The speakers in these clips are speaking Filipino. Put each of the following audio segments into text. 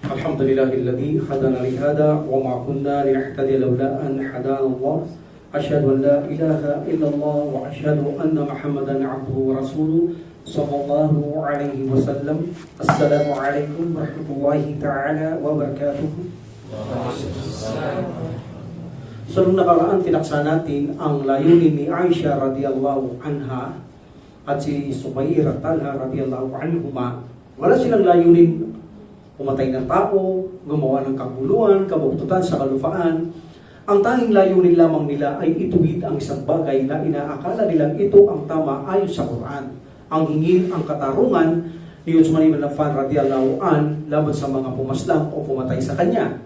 الحمد لله الذي هدانا لهذا وما كنا لنهتدي لولا أن هدانا الله أشهد أن لا إله إلا الله وأشهد أن محمدا عبده ورسوله صلى الله عليه وسلم. السلام عليكم ورحمة الله تعالى وبركاته. So nung nakaraan, tinaksa natin ang layunin ni Aisha radiyallahu anha at si Subayr at Talha radiyallahu anhuma. Wala silang layunin pumatay ng tao, gumawa ng kaguluhan, kabuktutan sa kalupaan. Ang tanging layunin lamang nila ay ituwid ang isang bagay na inaakala nilang ito ang tama ayon sa Quran. Ang hingin ang katarungan ni Uthman ibn Affan radiyallahu an laban sa mga pumaslang o pumatay sa kanya.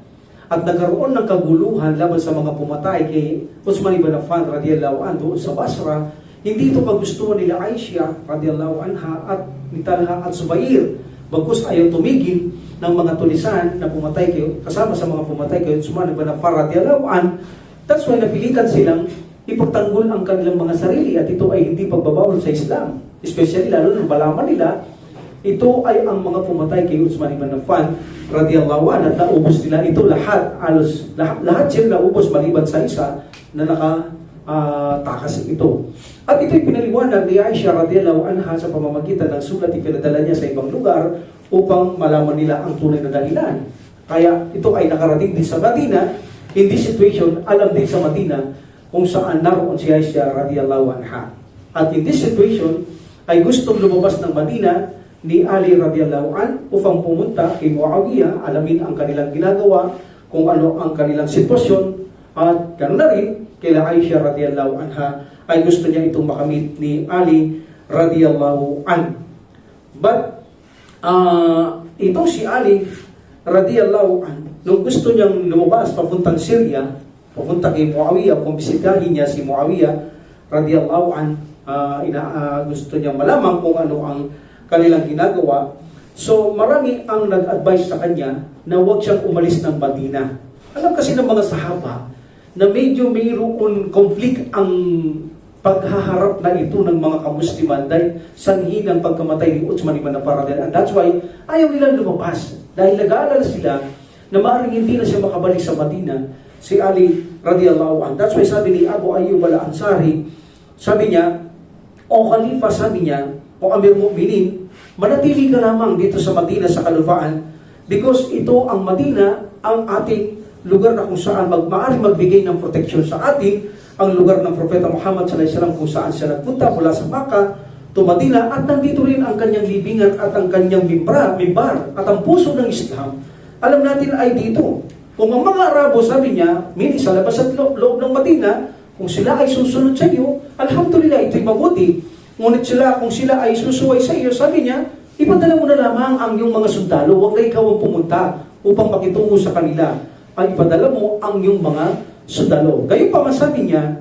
At nagkaroon ng kaguluhan laban sa mga pumatay kay Uthman ibn Affan radiyallahu an doon sa Basra. Hindi ito kagustuhan nila Aisha radiyallahu anha at ni Talha at Subayr. Bagkus ayaw tumigil ng mga tulisan na pumatay kayo, kasama sa mga pumatay kayo, Uthman ibn Affan radiyallahu an. That's why napilitan silang ipagtanggol ang kanilang mga sarili at ito ay hindi pagbabawal sa Islam. Especially lalo nang malaman nila, ito ay ang mga pumatay kay Uthman ibn Affan radiyallahu an at naubos nila ito lahat, lahat sila naubos maliban sa isa na takas ito. At ito'y pinaliwanag ni Aisha radiyallahu anha sa pamamagitan ng sulat ipinadala niya sa ibang lugar upang malaman nila ang tunay na dahilan. Kaya ito ay nakarating din sa Madina. In this situation, alam din sa Madina kung saan naroon si Aisha radiyallahu anha. At in this situation, ay gustong lumabas ng Madina ni Ali radiyallahu an upang pumunta kay Muawiyah, alamin ang kanilang ginagawa, kung ano ang kanilang sitwasyon, at ganoon na rin kila Aisha radiyallahu anha ay gusto niya itong makamit ni Ali radiyallahu an. But itong si Ali radiyallahu an, nung gusto niyang lumabas papuntang Syria, papunta kay Muawiyah, kung bisitahin niya si Muawiyah radiyallahu an, gusto niya malaman kung ano ang kanilang ginagawa. So marami ang nag-advise sa kanya na huwag siyang umalis ng Madina. Alam kasi ng mga sahaba na medyo mayroon conflict ang paghaharap na ito ng mga kamusliman dahil sanhi ng pagkamatay ni Uthman ibn Affan. And that's why ayaw nilang lumabas dahil nag-aalala sila na maaaring hindi na siya makabalik sa Madina, si Ali radiyallahu anhu. That's why sabi ni Abu Ayyub al-Ansari, sabi niya, o Khalifa, sabi niya, o Amir Mu'minin, manatili ka lamang dito sa Madina sa kalupaan because ito ang Madina, ang ating lugar na kung saan maaaring magbigay ng proteksyon sa atin, ang lugar ng Propeta Muhammad sallallahu alaihi wasallam kung saan siya nagpunta mula sa Makkah to Madina, at nandito rin ang kanyang libingan at ang kanyang mimbar at ang puso ng Islam. Alam natin ay dito. Kung ang mga Arabo, sabi niya, mini sa labas at loob ng Madina, kung sila ay susunod sa iyo, alhamdulillah, ito'y mabuti. Ngunit sila, kung sila ay susuway sa iyo, sabi niya, ipadala mo na lamang ang iyong mga sundalo, huwag na ikaw ang pumunta upang makitungo sa kanila. Ay ipadala mo ang iyong mga sundalo. Gayon pa masabi niya,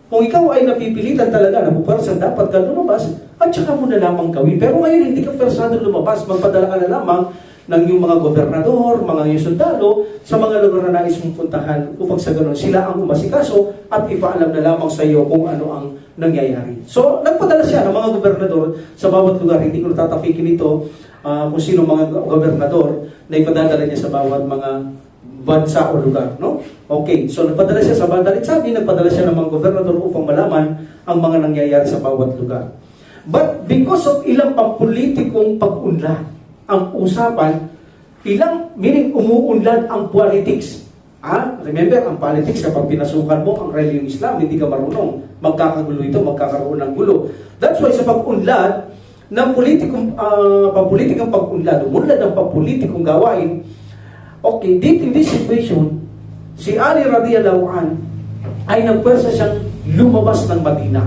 kung ikaw ay napipilitan talaga na puparsan, dapat ka lumabas, at saka mo na lamang gawin. Pero ngayon, hindi ka persado lumabas, magpadala ka na lamang ng iyong mga gobernador, mga iyong sundalo, sa mga lugar na nais mong puntahan, upang sa ganun sila ang umasikaso at ipaalam na lamang sa iyo kung ano ang nangyayari. So, nagpadala siya ng mga gobernador sa bawat lugar. Hindi ko natatapikin ito kung sino mga gobernador na ipadadala niya sa bawat mga bansa o lugar, no? Okay, so nagpadala siya sa Bandarit Sabi, nagpadala siya ng mga gobernador upang malaman ang mga nangyayari sa bawat lugar. But because of ilang pampulitikong pag-unlad, ang usapan, meaning umuunlad ang politics. Remember, ang politics, kapag pinasukan mo ang reliyong Islam, hindi ka marunong, magkakagulo ito, magkakaroon ng gulo. That's why sa pag-unlad ng pampulitikong pag-unlad, umunlad ng pampulitikong gawain. Okay, dito in this situation, si Ali radiyallahu an ay nagpwersa siyang lumabas ng Madina.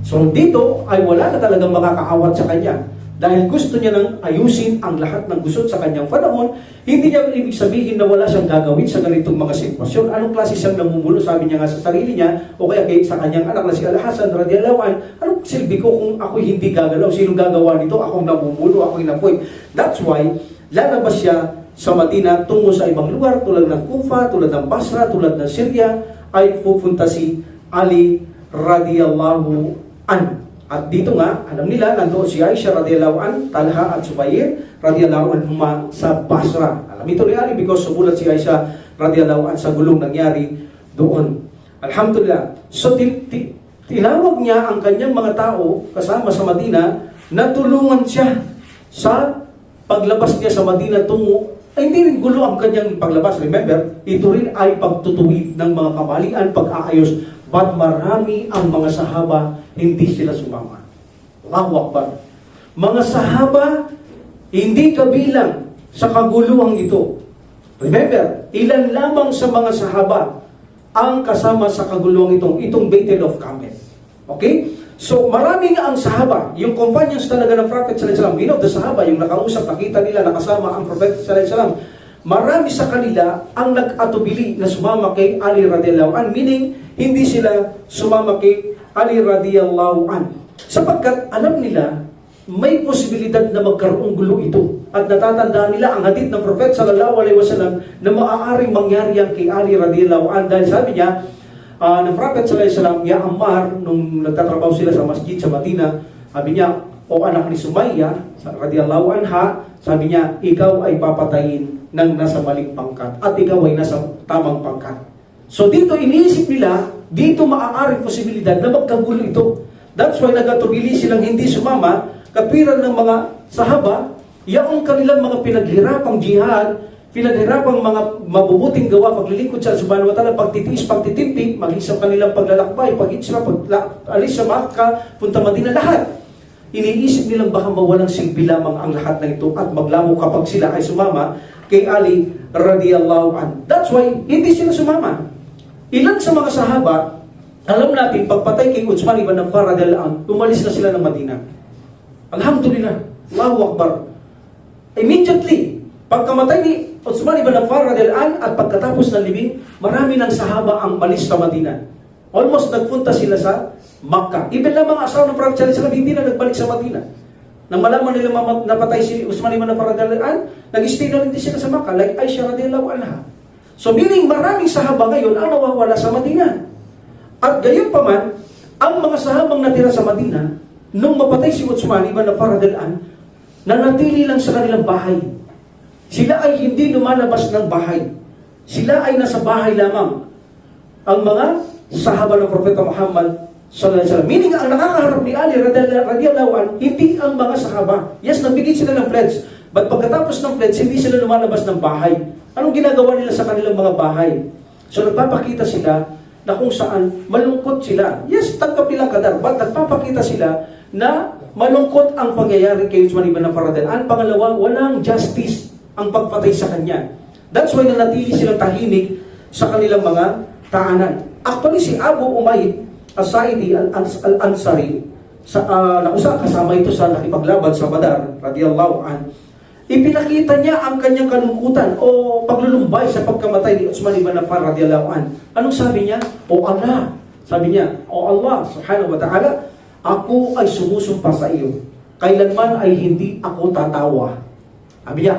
So dito ay wala na talagang makakaawat sa kanya. Dahil gusto niya nang ayusin ang lahat ng gusot sa kanyang panahon, hindi niya ibig sabihin na wala siyang gagawin sa ganitong mga sitwasyon. Anong klase siyang namumuno, sabi niya nga sa sarili niya, o kaya sa kanyang anak na si Al-Hasan radiyallahu an, anong silbi ko kung ako hindi gagalaw? Sinong gagawa nito? Akong namumuno, ako'y napoy. That's why, lalabas siya sa Madina tungo sa ibang lugar tulad ng Kufa, tulad ng Basra, tulad ng Syria, ay pupunta si Ali radiyallahu an. At dito nga, alam nila, nandoon si Aisha radiyallahu an, Talha at Subayr radiyallahu anhuma sa Basra. Alam ito ni Ali because sumulat si Aisha radiyallahu anha sa gulong nangyari doon. Alhamdulillah. So tinawag niya ang kanyang mga tao kasama sa Madina na tulungan siya sa paglabas niya sa Madina tungo. Ay, hindi rin gulo ang kanyang paglabas. Remember, ito rin ay pagtutuwid ng mga kamalian, pag-aayos. But marami ang mga sahaba, hindi sila sumama. Allahu Akbar. Mga sahaba, hindi kabilang sa kaguluhang ito. Remember, ilan lamang sa mga sahaba ang kasama sa kaguluhang itong Battle of Camel. Okay? So, marami nga ang sahaba, yung companions talaga ng Prophet sallallahu alaihi wasallam, we know the sahaba, yung nakausap, nakita nila, nakasama ang Prophet sallallahu alaihi wasallam. Marami sa kanila ang nag-atubili na sumama kay Ali radiyallahu an, meaning hindi sila sumama kay Ali radiyallahu an. Sapagkat alam nila, may posibilidad na magkaroong gulo ito. At natatandaan nila ang hadith ng Prophet sallallahu alaihi wasallam na maaaring mangyari yan kay Ali radiyallahu an. Dahil sabi niya, ng Prophet sallallahu alaihi wasallam, Ya Ammar, nung nagtatrabaho sila sa masjid sa Madina, sabi niya, o anak ni Sumayya, radiyallahu anha, sabi niya, ikaw ay papatayin ng nasa maling pangkat at ikaw ay nasa tamang pangkat. So dito iniisip nila, dito maaaring posibilidad na magkagulo ito. That's why nagatubili silang hindi sumama, katwiran ng mga sahaba, yaong kanilang mga pinaghirapang jihad, pinaghirapang mga mabubuting gawa, paglilingkod sa subhanahu wa ta'ala, pagtitiis, pagtitimpi, mag-isang kanilang paglalakbay, pag-isra, alis sa Makkah, punta Madina, lahat. Iniisip nilang baka mawalang silbi lamang ang lahat na ito at maglamo kapag sila ay sumama kay Ali radiyallahu an. That's why hindi sila sumama. Ilan sa mga sahaba, alam natin, pagpatay kay Uthman ibn Affan radiyallahu an, umalis na sila ng Madina. Alhamdulillah. Allahu Akbar. Immediately, pagkamatay ni Uthman ibn Affan radiyallahu an at pagkatapos ng libing, marami ng sahaba ang malis sa Madina. Almost nagpunta sila sa Makkah. Even lang mga asawa ng Prophet sallallahu alaihi wasallam hindi na nagbalik sa Madina. Nang malaman nila napatay si Uthman ibn Affan radiyallahu an, nag-stay na rin din sila sa Makkah like Aisha radiyallahu anha. So meaning maraming sahaba ngayon ang nawawala sa Madina. At gayon pa man, ang mga sahabang natira sa Madina, nung mapatay si Uthman ibn Affan radiyallahu an, nanatili lang sa kanilang bahay. Sila ay hindi lumalabas ng bahay. Sila ay nasa bahay lamang. Ang mga sahaba ng Propeta Muhammad sallallahu alaihi wasallam. Meaning, ang nakakaharap ni Ali radiyallahu an, hindi ang mga sahaba. Yes, nagbigay sila ng pledge. But pagkatapos ng pledge, hindi sila lumalabas ng bahay. Anong ginagawa nila sa kanilang mga bahay? So nagpapakita sila na kung saan malungkot sila. Yes, tanggap nilang kadar. But nagpapakita sila na malungkot ang pangyayari kay Uthman ibn Affan radiyallahu an. Pangalawa, walang justice ang pagpatay sa kanya. That's why nanatili silang tahimik sa kanilang mga tahanan. Actually, si Abu Umayyad As-Sa'idi Al-Ansari, kasama ito sa nakipaglaban sa Badar, radiyallahu an, ipinakita niya ang kanyang kalungkutan o paglulumbay sa pagkamatay ni Uthman ibn Affan radiyallahu an. Anong sabi niya? O Allah, sabi niya, O Allah, subhanahu wa ta'ala, ako ay sumusumpa sa iyo. Kailanman ay hindi ako tatawa. Sabi niya,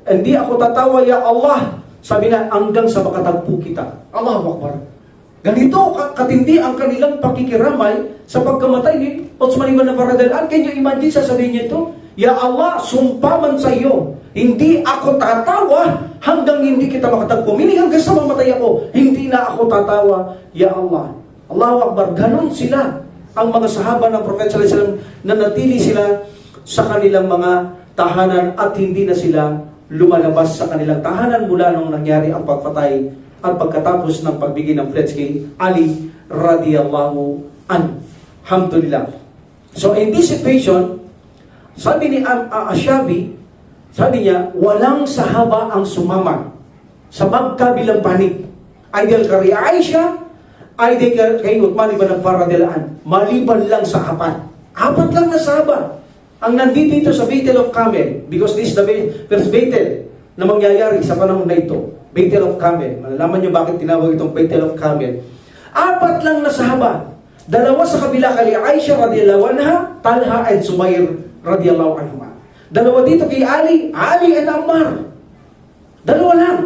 hindi ako tatawa, ya Allah. Sabi niya, hanggang sa makatagpo kita. Allahu Akbar. Ganito katindi ang kanilang pakikiramay sa pagkamatay ni Uthman ibn Affan radiyallahu an. Can you imagine, sasabihin niya ito? Ya Allah, sumpa man sa iyo, hindi ako tatawa hanggang hindi kita makatagpo. Meaning hanggang sa mamatay ako, hindi na ako tatawa, Ya Allah. Allahu Akbar. Ganon sila ang mga sahaba ng Prophet sallallahu alaihi wasallam, na natili sila sa kanilang mga tahanan at hindi na sila lumalabas sa kanilang tahanan mula nung nangyari ang pagpatay at pagkatapos ng pagbigay ng pledge kay Ali radiyallahu an. Alhamdulillah. So in this situation, sabi ni Ashabi, sabi niya, walang sahaba ang sumama sa magkabilang panig. Either kay Aisha, either kay Uthman ibn Affan radiyallahu an, maliban lang sa apat. Apat lang na sahaba ang nandito sa Battle of Camel, because this is the first battle na mangyayari sa panahon na ito. Battle of Camel. Malalaman niyo bakit tinawag itong Battle of Camel. Apat lang na sahaba. Dalawa sa kabila kay Aisha radiyallahu anha, Talha and Sumayr radiyallahu anhuma. Dalawa dito kay Ali and Ammar. Dalawa lang.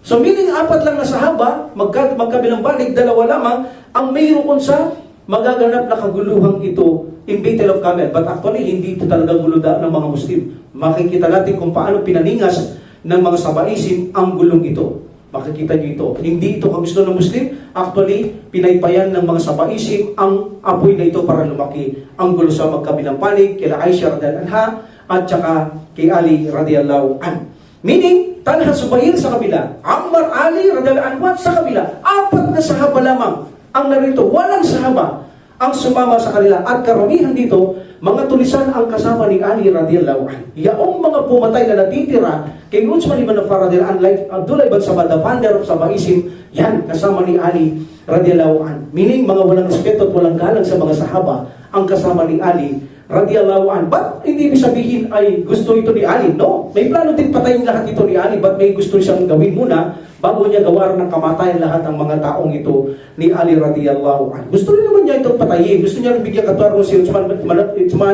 So meaning apat lang na sahaba, magkabilang balik, dalawa lamang ang mayroon sa magaganap na kaguluhan ito in Battle of Camel. But actually, hindi ito talaga guluda ng mga Muslim. Makikita natin kung paano pinaningas ng mga Sabaisim ang gulong ito. Makikita nyo ito. Hindi ito kagusto ng Muslim. Actually, pinaypayan ng mga Sabaisim ang apoy na ito para lumaki ang gulo sa magkabilang panig kila Aisha radhiyallahu anha at saka kay Ali radhiyallahu anhu. Meaning, Talha Zubair sa kabila, Ammar Ali radhiyallahu anhu sa kabila. 4 na sahaba lamang ang narito. Walang sahaba ang sumama sa kanila. At karamihan dito, mga tulisan ang kasama ni Ali radhiyallahu anhu. Yaong mga pumatay na natitira kay Uthman ibn Affan radhiyallahu anhu, like Abdullah ibn Sabah, the founder of Sabaisim, yan, kasama ni Ali radhiyallahu anhu. Meaning, mga walang respeto at walang galang sa mga sahaba ang kasama ni Ali radhiyallahu anhu. But hindi ibig sabihin ay gusto ito ni Ali. No, may plano din patayin lahat ito ni Ali, but may gusto siyang gawin muna bago niya gawaran ng kamatayan lahat ng mga taong ito ni Ali radhiyallahu anhu. Gusto rin naman niya itong patayin. Gusto niya rin bigyan katwiran si Uthman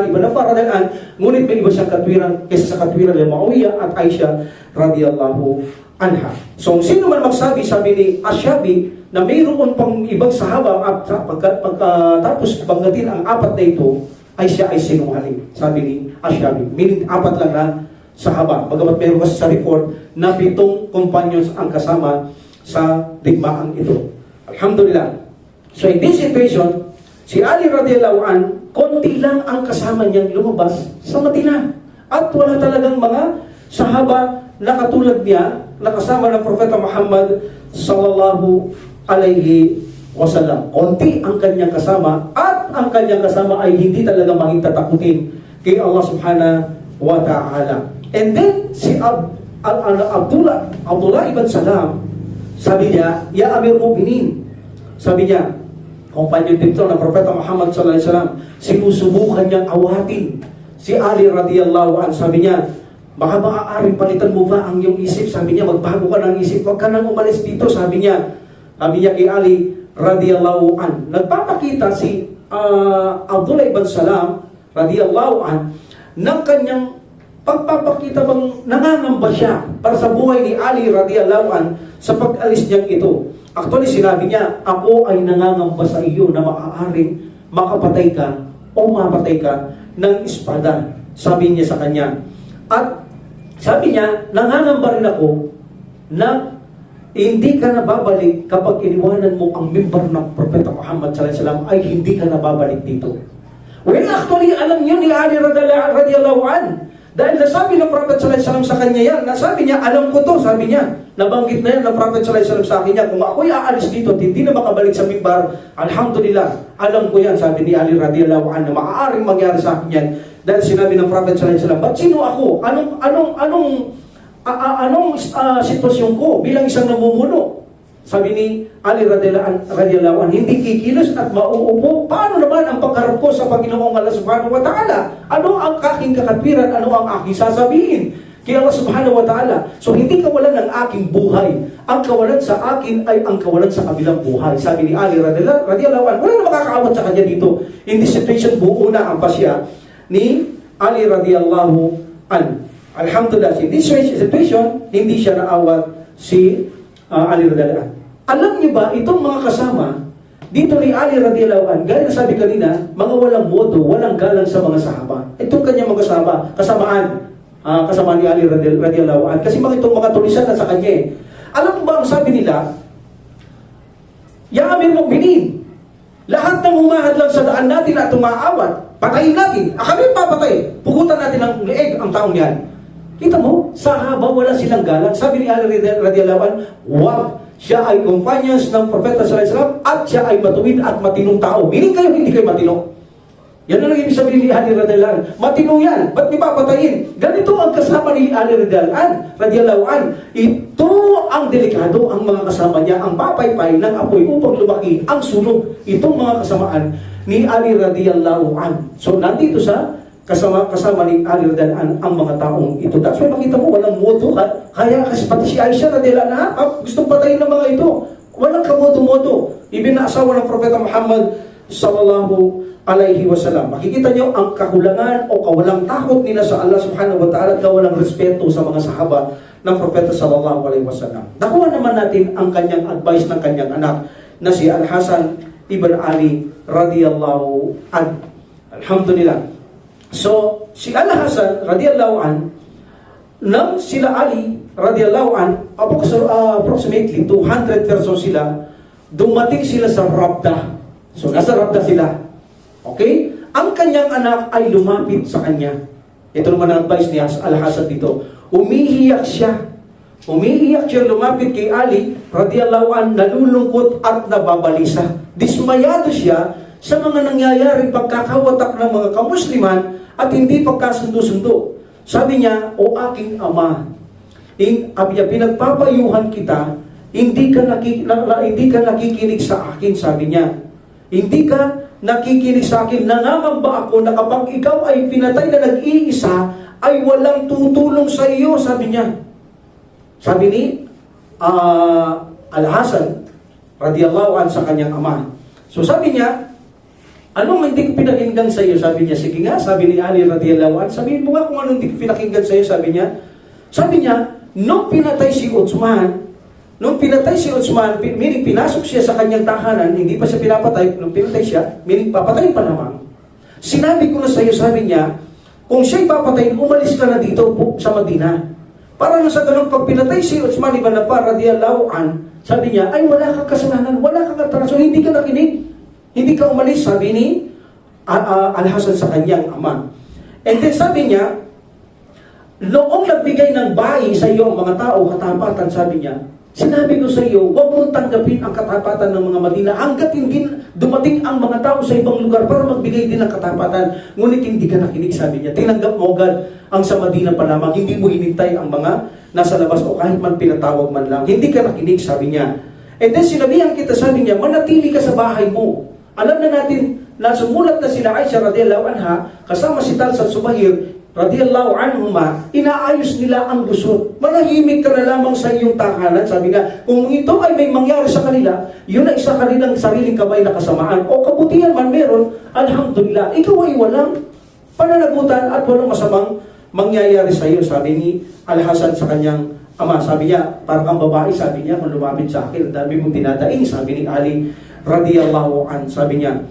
ibn Affan radhiyallahu anhu. Ngunit may iba siyang katwiran kaysa sa katwiran ni Muawiyah at Aisha radhiyallahu anha. So, sino man magsabi, sabi ni Ashabi, na mayroon pang ibang sahaba at pagkatapos banggatin ang 4 na ito, ay siya ay sinungaling. Sabi ni Ashabi. Meaning, 4 lang na sahaba. Bagamat meron kasi sa report na 7 companions ang kasama sa digmaan ito. Alhamdulillah. So, in this situation, si Ali radhiyallahu anhu, konti lang ang kasama niyang lumabas sa Madina. At wala talagang mga sahaba na katulad niya, na kasama ng Propeta Muhammad sallallahu alaihi wasallam. Konti ang kanyang kasama, at ang kanyang kasama ay hindi talaga maging kay Allah subhanahu wa ta'ala. And then, si Abdullah ibn Salam, sabi niya, Ya Amir Mu'minin, sabi niya, kumpanyo dito ng Propeta Muhammad sallallahu alaihi wasallam, sinusubukan niyang awatin si Ali radhiyallahu anhu. Sabi niya, baka maaaring palitan mo ba ang iyong isip? Sabi niya, magbago ka ng isip, huwag ka nang umalis dito. Sabi niya kay Ali radhiyallahu anhu. Nagpapakita si Abdullah ibn Salam radhiyallahu anhu ng kanyang pagpapakita bang nangangamba siya para sa buhay ni Ali radhiyallahu anhu sa pag-alis niyang ito. Actually, sinabi niya, ako ay nangangamba sa iyo na maaaring makapatay ka o mapatay ka ng espada. Sabi niya sa kanya. At sabi niya, nangangamba rin ako na hindi ka nababalik kapag iniwanan mo ang mimbar ng Propeta Muhammad sallallahu alaihi wasallam, ay hindi ka nababalik dito. Well, actually, alam niyo ni Ali radhiyallahu anhu. Dahil nasabi ng Prophet sallallahu alaihi wasallam sa kanya yan, nasabi niya, alam ko to, sabi niya, nabanggit na yan ng Prophet sallallahu alaihi wasallam sa akin niya, kung ako'y aalis dito at hindi na makabalik sa mimbar, alhamdulillah, alam ko yan, sabi ni Ali radhiyallahu anhu, na maaaring mangyari sa akin yan. Dahil sinabi ng Prophet sallallahu alaihi wasallam, ba't sino ako? Anong sitwasyon ko bilang isang namumuno? Sabi ni Ali radhiyallahu anhu, hindi kikilos at mauupo. Paano naman ang pagharap ko sa Panginoong Allah subhanahu wa ta'ala? Ano ang aking kakatwiran? Ano ang aking sasabihin kay Allah subhanahu wa ta'ala? So, hindi kawalan ng aking buhay. Ang kawalan sa akin ay ang kawalan sa kabilang buhay. Sabi ni Ali radhiyallahu anhu, wala na makakaawat sa kanya dito. In this situation, buo na ang pasya ni Ali radhiyallahu anhu. Alhamdulillah, in this situation, hindi siya naawat si Ali radhiyallahu anhu. Alam niyo ba, itong mga kasama dito ni Ali radhiyallahu anhu, gaya na sabi kanina, mga walang modo, walang galang sa mga sahaba. Itong kanyang mga kasamaan ni Ali radhiyallahu anhu. Kasi mga itong mga tulisan na sa kanya. Alam mo ba ang sabi nila? Ya Amir Mu'minin, lahat ng humahad lang sa daan natin at tumaawat, patayin natin. Kami papatay. Pugutan natin ng leeg ang taong yan. Kita mo, sahaba wala silang galang. Sabi ni Ali radhiyallahu anhu, wag. Siya ay companions ng Propeta sallallahu alaihi wasallam at siya ay matuwid at matinong tao. Meaning kayo, hindi kayo matino. Yan ang ibig sabihin ni Ali radhiyallahu anhu. Matino yan. Ba't niyo papatayin? Ganito ang kasama ni Ali radhiyallahu anhu. Ito ang delikado, ang mga kasama niya, ang papaypay ng apoy upang lumaki ang sunog. Itong mga kasamaan ni Ali radhiyallahu anhu. So, nandito sa kasama ni Ali radhiyallahu anhu ang mga taong ito. That's why makita mo, walang modo. Kaya kasi pati si Aisha radhiyallahu anha, gustong patayin ng mga ito. Walang kamodo-modo. Ibinaasawa ng Propeta Muhammad sallallahu alaihi wasallam. Makikita niyo ang kakulangan o kawalang takot nila sa Allah subhanahu wa ta'ala at kawalang respeto sa mga sahaba ng Propeta sallallahu alaihi wasallam. Nakuha naman natin ang kanyang advice ng kanyang anak na si Al-Hasan ibn Ali radiyallahu an. Alhamdulillah. So, si Al-Hasan radiyallahu an, nang sila Ali radiyallahu an, approximately 200 person sila, dumating sila sa Rabda. So, nasa Rabda sila. Okay? Ang kanyang anak ay lumapit sa kanya. Ito naman ang advice ni Al-Hasan dito. Umiiyak siya. Umiiyak siya, lumapit kay Ali radiyallahu an, nalulungkot at nababalisa. Dismayado siya sa mga nangyayaring pagkakawatak ng mga kamusliman at hindi pagkasundo-sundo. Sabi niya, o aking ama, pinagpapayuhan kita, hindi ka nakikinig sa akin, sabi niya. Hindi ka nakikinig sa akin. Nangangamba ako na kapag ikaw ay pinatay na nag-iisa, ay walang tutulong sa iyo, sabi niya. Sabi ni Al-Hasan radiyallahu an sa kanyang ama. So sabi niya, anong hindi ko pinakinggan sa iyo? Sabi niya, sige nga, sabi ni Ali radiyallahu an, sabihin mo nga kung anong hindi ko pinakinggan sa iyo, sabi niya. Sabi niya, nung pinatay si Uthman, meaning pinasok siya sa kanyang tahanan, hindi pa siya pinapatay, nung pinatay siya, meaning papatayin pa naman. Sinabi ko na sa iyo, sabi niya, kung siya'y papatayin, umalis ka na dito sa Madina. Para na sa ganun, pag pinatay si Uthman ibn Affan radiyallahu an, sabi niya, ay wala kang kasalanan, wala kang atraso, hindi ka nakinig, hindi ka umalis, sabi ni Al-Hasan sa kanyang ama. And then sabi niya, noong nagbigay ng bayi sa iyo ang mga tao, katapatan, sabi niya, sinabi ko sa iyo, huwag mong tanggapin ang katapatan ng mga Madina hanggat hindi dumating ang mga tao sa ibang lugar para magbigay din ng katapatan. Ngunit hindi ka nakinig, sabi niya. Tinanggap mo agad ang sa Madina pa lamang. Hindi mo hinintay ang mga nasa labas o kahit man pinatawag man lang. Hindi ka nakinig, sabi niya. And then sinabihan kita, sabi niya, manatili ka sa bahay mo. Alam na natin na sumulat na sila Aisha radiyallahu anha kasama si Talha at Zubair radiyallahu anhuma, inaayos nila ang gusot. Manahimik ka na lamang sa iyong tahanan. Sabi nga, kung ito ay may mangyari sa kanila, yun ay isa kanilang sariling kamay na kasamaan. O kabutihan man meron, alhamdulillah, ikaw ay walang pananagutan at walang masamang mangyayari sa iyo. Sabi ni Al-Hasan sa kanyang ama. Sabi niya, parang kang babae, sabi niya, kung lumapit sa akin, ang dami mong dinadaing, sabi ni Ali radiyallahu an. Sabi niya,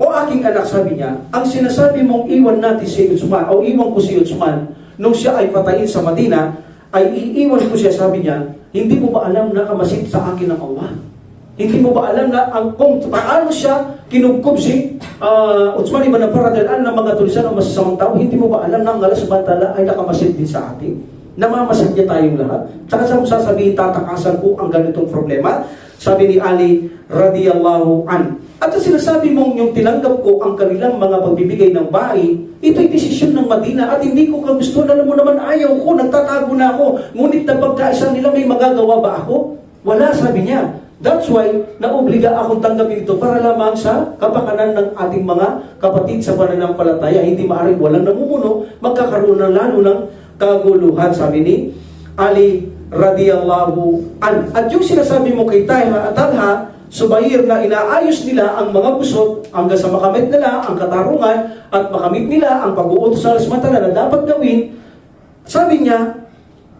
o aking anak, sabi niya, ang sinasabi mong iwan natin si Uthman, o iwan ko si Uthman, nung siya ay patayin sa Madina, ay iiwan ko siya, sabi niya, hindi mo ba alam na kamasid sa akin ng Allah? Hindi mo ba alam na kung paano siya kinubkob si Uthman ibn Affan radhiyallahu ng mga tulisan o masasamang tao? Hindi mo ba alam na ang Allah subhanahu wa ta'ala ay nakamasid din sa atin? Namamasid niya tayong lahat. Tsaka sa sasabihin, tatakasan ko ang ganitong problema. Sabi ni Ali radiyallahu an. At sinasabi mong yung tinanggap ko ang kanilang mga pagbibigay ng bahay, ito'y desisyon ng Madina at hindi ko kagusto. Alam mo naman, ayaw ko, nagtatago na ako. Ngunit na pagkaisa nila, may magagawa ba ako? Wala, sabi niya. That's why, naobliga akong tanggapin ito para lamang sa kapakanan ng ating mga kapatid sa pananampalataya. Hindi maaaring walang namumuno, magkakaroon ng lalo ng kaguluhan, sabi ni Ali radiyallahu an. At yung sinasabi mo kay Talha, Zubair, na inaayos nila ang mga gusot hanggang sa makamit nila ang katarungan at makamit nila ang pag-uutos sa Mata na dapat gawin, sabi niya,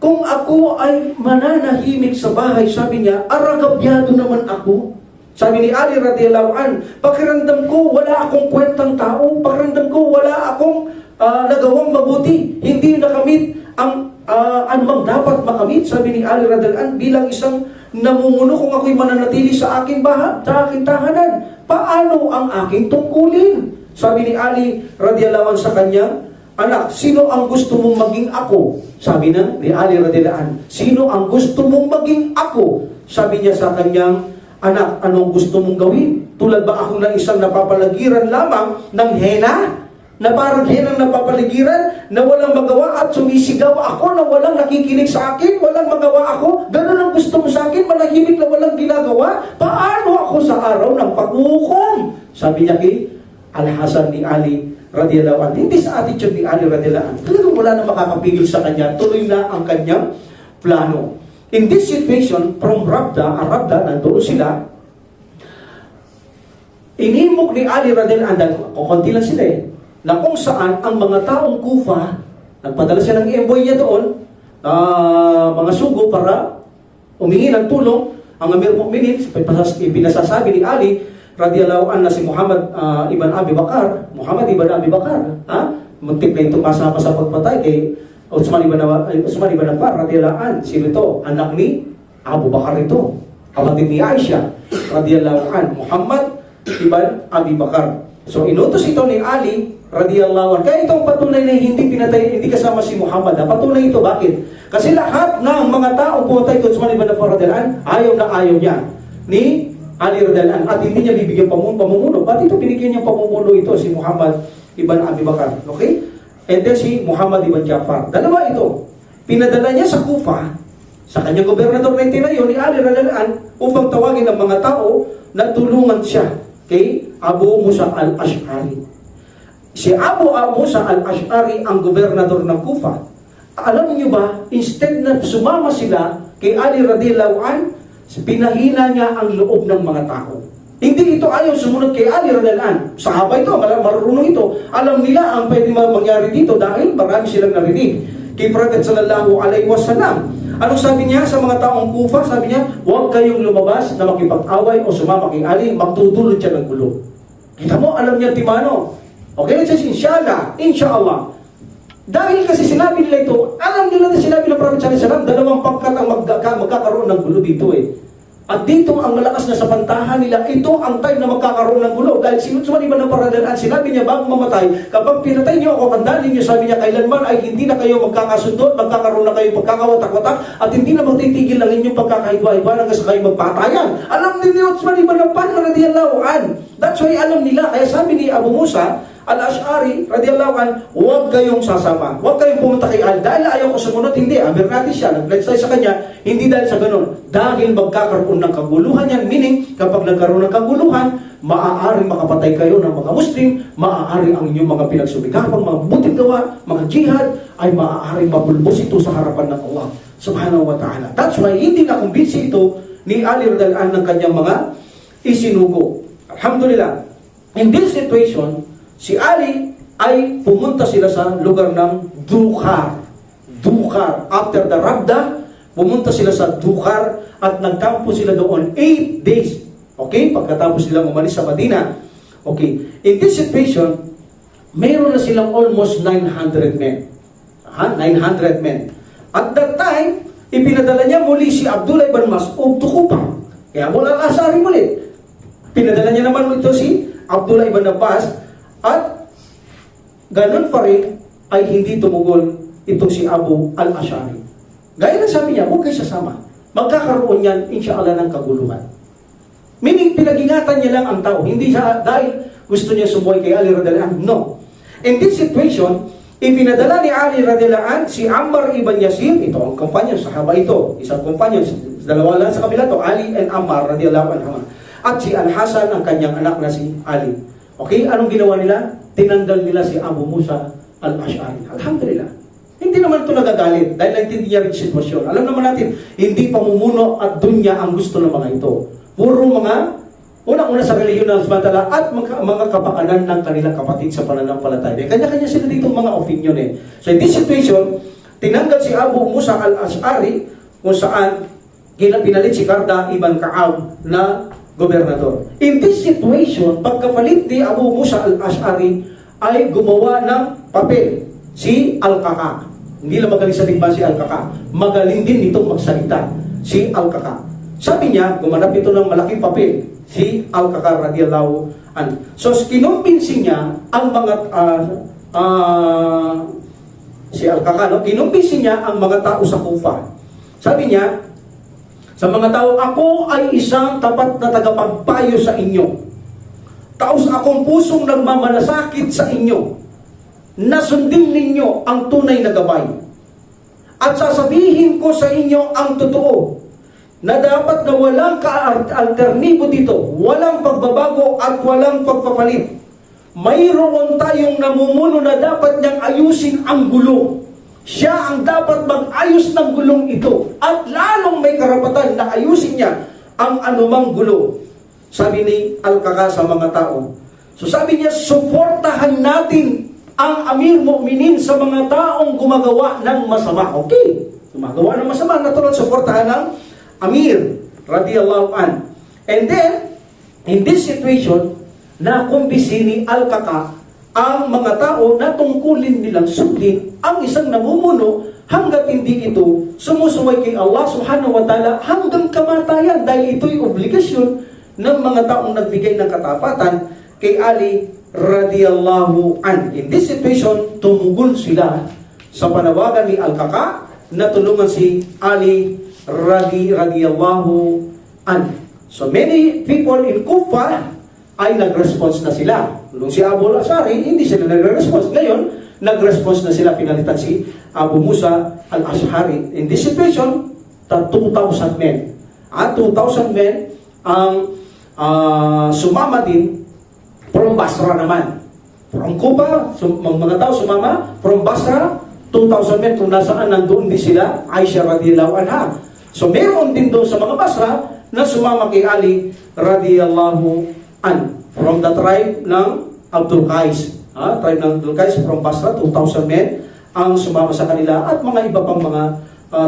kung ako ay mananahimik sa bahay, sabi niya, aragabyado naman ako. Sabi ni Ali radiyallahu an, pakiramdam ko wala akong kwentang tao, pakiramdam ko wala akong nagawang mabuti, hindi nakamit ang anumang dapat makamit. Sabi ni Ali radhiyallahu anhu, bilang isang namumuno, kung ako'y mananatili sa aking sa aking tahanan, paano ang aking tungkulin? Sabi ni Ali radhiyallahu anhu sa kanyang anak, sino ang gusto mong maging ako? Sabi ni Ali radhiyallahu anhu, sino ang gusto mong maging ako? Sabi niya sa kanyang anak, anong gusto mong gawin? Tulad ba ako ng isang napapalagiran lamang ng hena? Na parang henang napapaligiran, na walang magawa at sumisigaw ako na walang nakikinig sa akin, walang magawa ako, ganun ang gusto mo sa akin, manahimik na walang ginagawa, paano ako sa araw ng paghukom? Sabi niya kay Al-Hasan ni Ali radiyallahu anhu. Hindi sa attitude ni Ali radiyallahu anhu, talagang wala na makakapigil sa kanya, tuloy na ang kanyang plano. In this situation, from Rabda, nandoon sila, inimok ni Ali radiyallahu anhu, kukunti lang sila na kung saan ang mga taong Kufa, nagpadala siya ng envoy niya doon, mga sugo para humingi ng tulong. Ang Amir Mu'minin, pinasasabi ni Ali radiyallahu anhu na si Muhammad ibn Abi Bakar. Muhammad ibn Abi Bakar, muntik na ito kasama sa pagpatay kay Utsman ibn Affan radiyallahu anhu. Sino ito? Anak ni Abu Bakar ito. Kapatid ni Aisha radiyallahu anhu. Muhammad ibn Abi Bakar. So inutos ito ni Ali radiyallahu anhu. Kaya itong patunay na hindi pinatay, hindi kasama si Muhammad. Patunay ito, bakit? Kasi lahat ng mga taong pumatay kay Utsman ibn Affan radiyallahu anhu, ayaw niya ni Ali radiyallahu anhu at hindi niya bibigyan pamumuno. Ba't ito binigyan niya pamumuno ito si Muhammad ibn Abi Bakar? Okay? And then si Muhammad ibn Ja'far. Dalawa ito. Pinadala niya sa Kufa, sa kanyang gobernador na itinayo ni Ali radiyallahu anhu, upang tawagin ng mga tao na tulungan siya kay Abu Musa al-Ash'ari. Si Abu Musa al-Ash'ari ang gobernador ng Kufa. Alam niyo ba, instead na sumama sila kay Ali radiyallahu anhu, pinahina niya ang loob ng mga tao. Hindi ito ayaw sumunod kay Ali radiyallahu anhu. Sahaba ito, marunong ito. Alam nila ang pwede mangyari dito dahil marami silang narinig kay Prophet sallallahu alaihi wasallam. Anong sabi niya sa mga taong Kufa? Sabi niya, huwag kayong lumabas na makipag-away o sumama kay Ali, magtutulod siya ng gulo. Kita mo, alam niya timano. Okay, let's say, inshallah. Dahil kasi sinabi nila ito, alam nila na sinabi ng Prophet sallallahu alaihi wasallam, dalawang pangkat ang magkakaroon ng gulo dito At dito ang malakas na sapantahan nila, ito ang time na magkakaroon ng gulo. Dahil si Utsman ibn Affan, sinabi niya bago mamatay, kapag pinatay niyo ako, tandaan niyo, sabi niya, kailanman ay hindi na kayo magkakasundo, magkakaroon na kayo pagkakawatak-watak, at hindi na magtitigil lang inyong pagkakahiba-hiba hanggang sa kayo magpatayan. Alam ni Utsman ibn Affan radiyallahu anhu. That's why alam nila. Kaya sabi ni Abu Musa al-Ash'ari radiyallahu anhu, huwag kayong sasama, huwag kayong pumunta kay Ali dahil ayaw ko sumunod. Hindi, natin siya, nag-pledge tayo sa kanya, hindi dahil sa ganun, dahil magkakaroon ng kaguluhan yan. Meaning, kapag nagkaroon ng kaguluhan, maaaring makapatay kayo ng mga Muslim, maaaring ang inyong mga pinagsumikapang mga buting gawa, mga jihad, ay maaaring mapulbos ito sa harapan ng Allah subhanahu wa ta'ala. That's why hindi na kumbinsi ito ni Ali radiyallahu anhu ng kanyang mga isinugo. Alhamdulillah, in this situation, si Ali ay pumunta sila sa lugar ng Dukhar. After the Rabda, pumunta sila sa Dukhar at nagkampo sila doon 8 days. Okay? Pagkatapos silang umalis sa Madina. Okay. In this situation, mayroon na silang almost 900 men. 900 men. At that time, ipinadala niya muli si Abdullah ibn Mas'ud to Kufa. Kaya mula al-Ash'ari muli. Pinadala niya naman ito si Abdullah ibn Abbas. At ganun pa rin ay hindi tumugol itong si Abu al-Ash'ari. Gaya na sabi niya, huwag kayo sasama. Magkakaroon yan, inshallah, ng kaguluhan. Meaning, pinag-ingatan niya lang ang tao. Hindi siya dahil gusto niya sumuhay kay Ali radiyallahu anhu. No. In this situation, ipinadala ni Ali radiyallahu anhu si Ammar ibn Yasir, ito ang companion, sahaba ito, isang companion, dalawa lang sa kabila to, Ali and Ammar radiyallahu anhu. At si Al-Hasan, ang kanyang anak na si Ali. Okay, anong ginawa nila? Tinanggal nila si Abu Musa al-Ash'ari. Alhamdulillah. Hindi naman ito nagagalit dahil naintindihan rin sitwasyon. Alam naman natin, hindi pamumuno at dunya ang gusto ng mga ito. Puro mga, unang-una sa reliyon ng samantala at mga kapakanan ng kanilang kapatid sa pananampalataya. Kanya-kanya sila dito mga opinion So in this situation, tinanggal si Abu Musa al-Ash'ari kung saan pinalit si Karda ibn Ka'ab na gobernador. In this situation, pagkapalit ni Abu Musa al-Ash'ari ay gumawa ng papel si Al-Qaqa. Hindi lang magaling sa digmaan si Al-Qaqa. Magaling din itong magsalita si Al-Qaqa. Sabi niya, gumanap ito ng malaking papel si Al-Qaqa radiyallahu anhu. So, kinumbinsi niya ang mga si Al-Qaqa, kinumbinsi niya ang mga tao sa Kufa. Sabi niya, sa mga tao, ako ay isang tapat na tagapagpayo sa inyo. Taos akong pusong nagmamalasakit sa inyo. Nasundin ninyo ang tunay na gabay. At sasabihin ko sa inyo ang totoo, na dapat na walang ka-alternibo dito, walang pagbabago at walang pagpapalit. Mayroon tayong namumuno na dapat niyang ayusin ang gulo. Siya ang dapat mag-ayos ng gulong ito. At lalong may karapatan na ayusin niya ang anumang gulo. Sabi ni Al-Qaqa sa mga tao. So sabi niya, suportahan natin ang Amir Mu'minin sa mga taong gumagawa ng masama. Okay, gumagawa ng masama, natural, suportahan ng Amir radiyallahu an. And then, In this situation, nakumbisi ni Al-Kaka ang mga tao na tungkulin nilang sundin ang isang namumuno hanggat hindi ito sumusuway kay Allah subhanahu wa ta'ala hanggang kamatayan, dahil ito'y obligasyon ng mga taong nagbigay ng katapatan kay Ali radiyallahu an. In this situation, tumugol sila sa panawagan ni Al-Kaka na tulungan si Ali radiyallahu an. So many people in Kufa ay nag-response na sila. Nung si Abu al-Ash'ari, hindi sila nag-response. Ngayon, nag-response na sila, pinalitan si Abu Musa al-Ash'ari. In this situation, 2,000 men. At 2,000 men ang sumama din from Basra naman. From Kufa, mga tao sumama. From Basra, 2,000 men kung nasaan nandoon din sila, Aisha radiyallahu anha. So meron din doon sa mga Basra na sumama kay Ali radiyallahu an. From the tribe ng Abdul Qais. Tribe ng Abdul Qais from Basra, 2,000 men ang sumama sa kanila at mga iba pang mga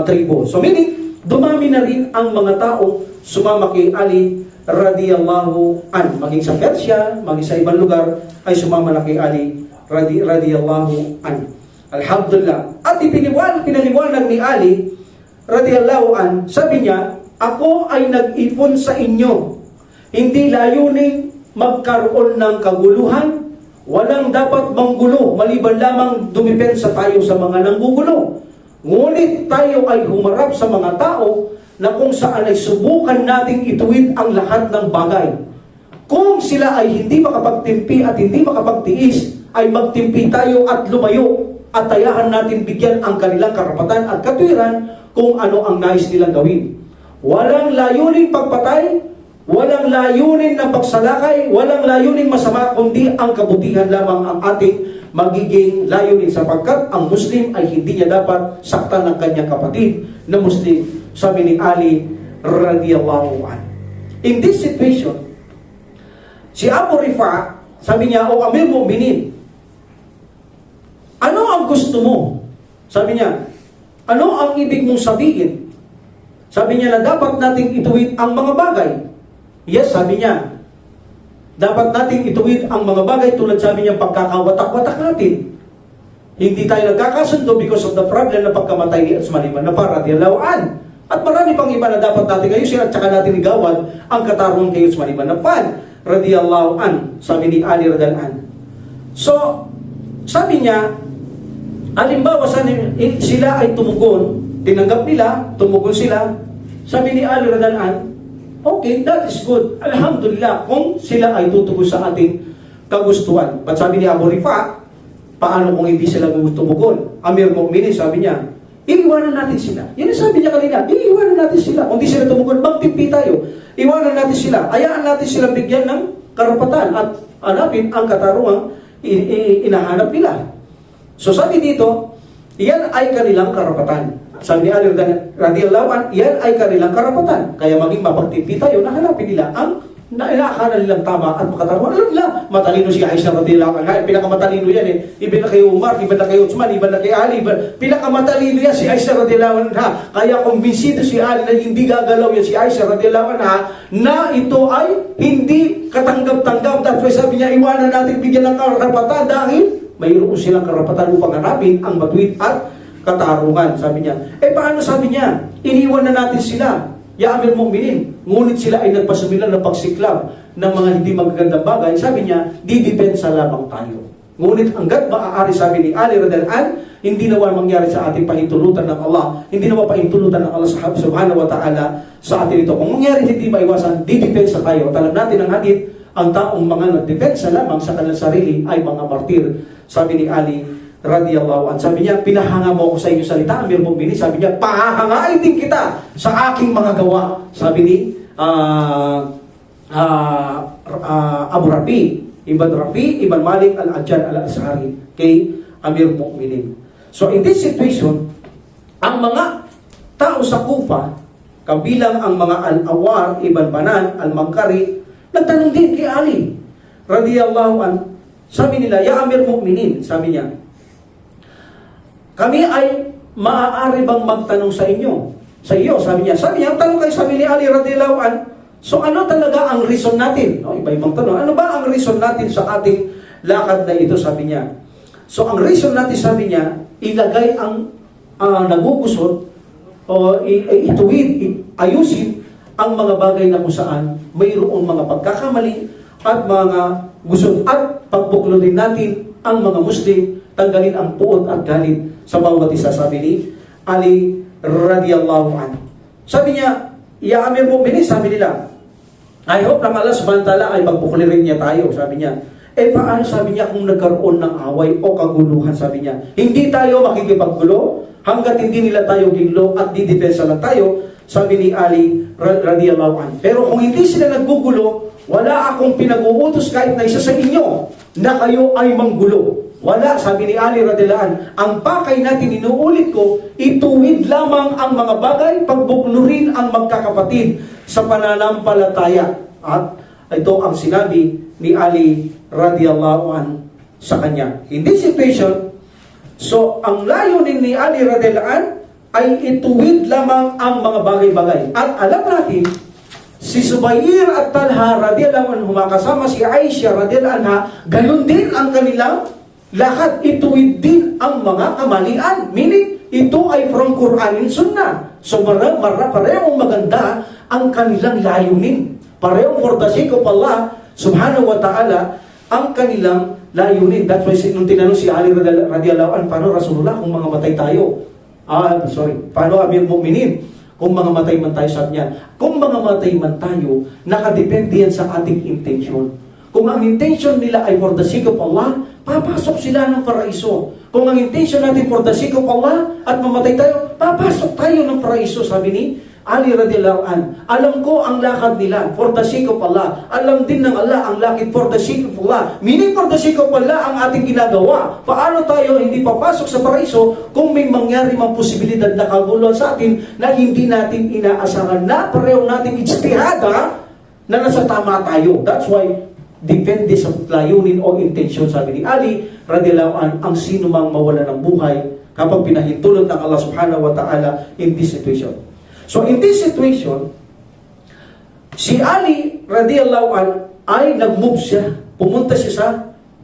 tribo. So meaning, dumami na rin ang mga tao sumama kay Ali radiyallahu an. Maging sa Persia, maging sa ibang lugar, ay sumama na kay Ali radiyallahu an. Alhamdulillah. At pinaliwanag ni Ali radiyallahu an, sabi niya, ako ay nag-ipon sa inyo. Hindi layunin magkaroon ng kaguluhan. Walang dapat manggulo, maliban lamang dumipensa tayo sa mga nanggugulo. Ngunit tayo ay humarap sa mga tao na kung saan ay subukan nating ituwid ang lahat ng bagay. Kung sila ay hindi makapagtimpi at hindi makapagtiis, ay magtimpi tayo at lumayo at tayahan natin bigyan ang kanilang karapatan at katwiran kung ano ang nais nilang gawin. Walang layuning pagpatay, walang layunin na pagsalakay, walang layunin masama, kundi ang kabutihan lamang ang ating magiging layunin, sapagkat ang Muslim ay hindi niya dapat saktan ng kanyang kapatid na Muslim, sabi ni Ali radiyallahu anhu. In this situation, si Abu Rifa, sabi niya, O Amir Mu'minin, ano ang gusto mo? Sabi niya, ano ang ibig mong sabihin? Sabi niya na dapat nating ituwid ang mga bagay. Yes, sabi niya, dapat nating ituwid ang mga bagay tulad, sabi niya, pagkakawatak-watak natin. Hindi tayo nagkakasundo because of the problem na pagkamatay ni Utsman ibn Affan radiyallahu an. At marami pang iba na dapat natin ayusin at saka natin igawad ang katarungan kay Utsman ibn Affan radiyallahu an, sabi ni Ali radiyallahu an. So, sabi niya, halimbawa sila ay tumugon, tinanggap nila, tumugon sila, sabi ni Ali radiyallahu an, okay, that is good. Alhamdulillah, kung sila ay tutugon sa ating kagustuhan. But sabi ni Abu Rifa, paano kung hindi sila tumugon? Amir Mu'minin, sabi niya, iiwanan natin sila. Yan ang sabi niya kanina, iiwanan natin sila. Kung hindi sila tumugon, magtimpi tayo. Iwanan natin sila. Hayaan natin sila bigyan ng karapatan at hanapin ang katarungang inahanap nila. So sabi dito, yan ay kanilang karapatan. Sabi ni Ali radiyallahu anhu, yan ay kanilang karapatan. Kaya maging mapagtimpi tayo na hanapin nila ang inaakala nilang tama at makatarungan. Alam nila, matalino si Aisha radiyallahu anha. Pinakamatalino yan eh. Iba na kay Umar, iba na kay Utsman, iba na kay Ali. Pinakamatalino yan si Aisha radiyallahu anha. Kaya kumbinsido si Ali na hindi gagalaw yan si Aisha radiyallahu anha na ito ay hindi katanggap-tanggap. That's why sabi niya, iwanan natin bigyan ng karapatan dahil mayroon silang karapatan upang hanapin ang matuwid at katarungan, sabi niya. Paano sabi niya? Iniwan na natin sila. Ya Amir Mu'minin. Ngunit sila ay nagpasumila ng pagsiklab ng mga hindi magagandang bagay. Sabi niya, didepensa lamang tayo. Ngunit hanggat maaari, sabi ni Ali radhiyallahu anhu, hindi naman mangyari sa ating pahintulutan ng Allah. Hindi naman pahintulutan ng Allah subhanahu wa ta'ala sa atin ito. Kung mangyari hindi maiwasan, didepensa tayo. At alam natin ang hadith, ang taong mga nagdepensa lamang sa kanilang sarili ay mga martir. Sabi ni Ali radiyallahu anhu. Sabi niya, pinahanga mo ako sa iyong salita, Amir Mu'minin. Sabi niya, pahahangain din kita sa aking mga gawa. Sabi ni Abu Rafi, Ibn Malik al-Ajjan al-Ash'ari kay Amir Mu'minin. So in this situation, ang mga tao sa Kufa, kabilang ang mga Al-Awar, Ibn Banan, Al-Mangkari, nagtanong din kay Ali radiyallahu anhu. Sabi nila, Ya Amir Mu'minin, sabi niya, kami ay maaari bang magtanong sa inyo? Sa iyo, sabi niya. Sabi niya, tanong kayo, sabi ni Ali radiyallahu anhu, So ano talaga ang reason natin? No, iba-ibang tanong. Ano ba ang reason natin sa ating lakad na ito, sabi niya? So ang reason natin, sabi niya, ilagay ang nagugusot o ituwid, ayusin ang mga bagay na kung saan mayroong mga pagkakamali at mga gusot at pagbuklodin natin ang mga Muslim, tanggalin ang puot at galit sa bawat isa, sabi ni Ali radiyallahu anhu. Sabi niya, ya Amir Mu'minin, sabi nila, I hope na Allah subhanahu wa ta'ala ay pagbukulirin niya tayo, sabi niya. Paano, sabi niya, kung nagkaroon ng away o kaguluhan, sabi niya, hindi tayo makikipaggulo hanggat hindi nila tayo giglo at didepensa lang tayo, sabi ni Ali radiyallahu anhu. Pero kung hindi sila naggugulo, wala akong pinag-uutos kahit na isa sa inyo na kayo ay manggulo. Wala, sabi ni Ali radiyallahu anhu. Ang pakay natin, inuulit ko, ituwid lamang ang mga bagay, pagbuklurin ang magkakapatid sa pananampalataya. At ito ang sinabi ni Ali radiyallahu anhu sa kanya. In this situation, so ang layunin ni Ali radiyallahu anhu ay ituwid lamang ang mga bagay-bagay. At alam natin, si Zubair at Talha radiyallahu anhu, kasama si Aisha radiyallahu anha, ganun din ang kanilang lahat, ituwid din ang mga kamalian. Meaning, ito ay from Quran and Sunnah. So parehong maganda ang kanilang layunin. Parehong for the sake of Allah subhanahu wa ta'ala ang kanilang layunin. That's why nung tinanong si Ali radiyallahu anhu, paano Rasulullah kung mga matay tayo? Paano Amir Mu'minin kung mga matay man tayo, sabi niya? Kung mga matay man tayo, nakadepende yan sa ating intention. Kung ang intention nila ay for the sake of Allah, papasok sila ng paraiso. Kung ang intention natin for the sake of Allah at mamatay tayo, papasok tayo ng paraiso, sabi ni Ali radiyallahu anhu. Alam ko ang lakad nila for the sake of Allah. Alam din ng Allah ang lakad for the sake of Allah. Meaning for the sake of Allah ang ating ginagawa. Paano tayo hindi papasok sa paraiso kung may mangyari mang posibilidad na kaguluhan sa atin na hindi natin inaasahan, na pareho natin ijtihada na nasa tama tayo. That's why depende sa layunin o intensyon, sabi ni Ali radiyallahu anhu, ang sino mang mawala ng buhay kapag pinahintulot ng Allah subhanahu wa ta'ala in this situation. So in this situation, si Ali radiyallahu anhu ay nag-move siya, pumunta siya sa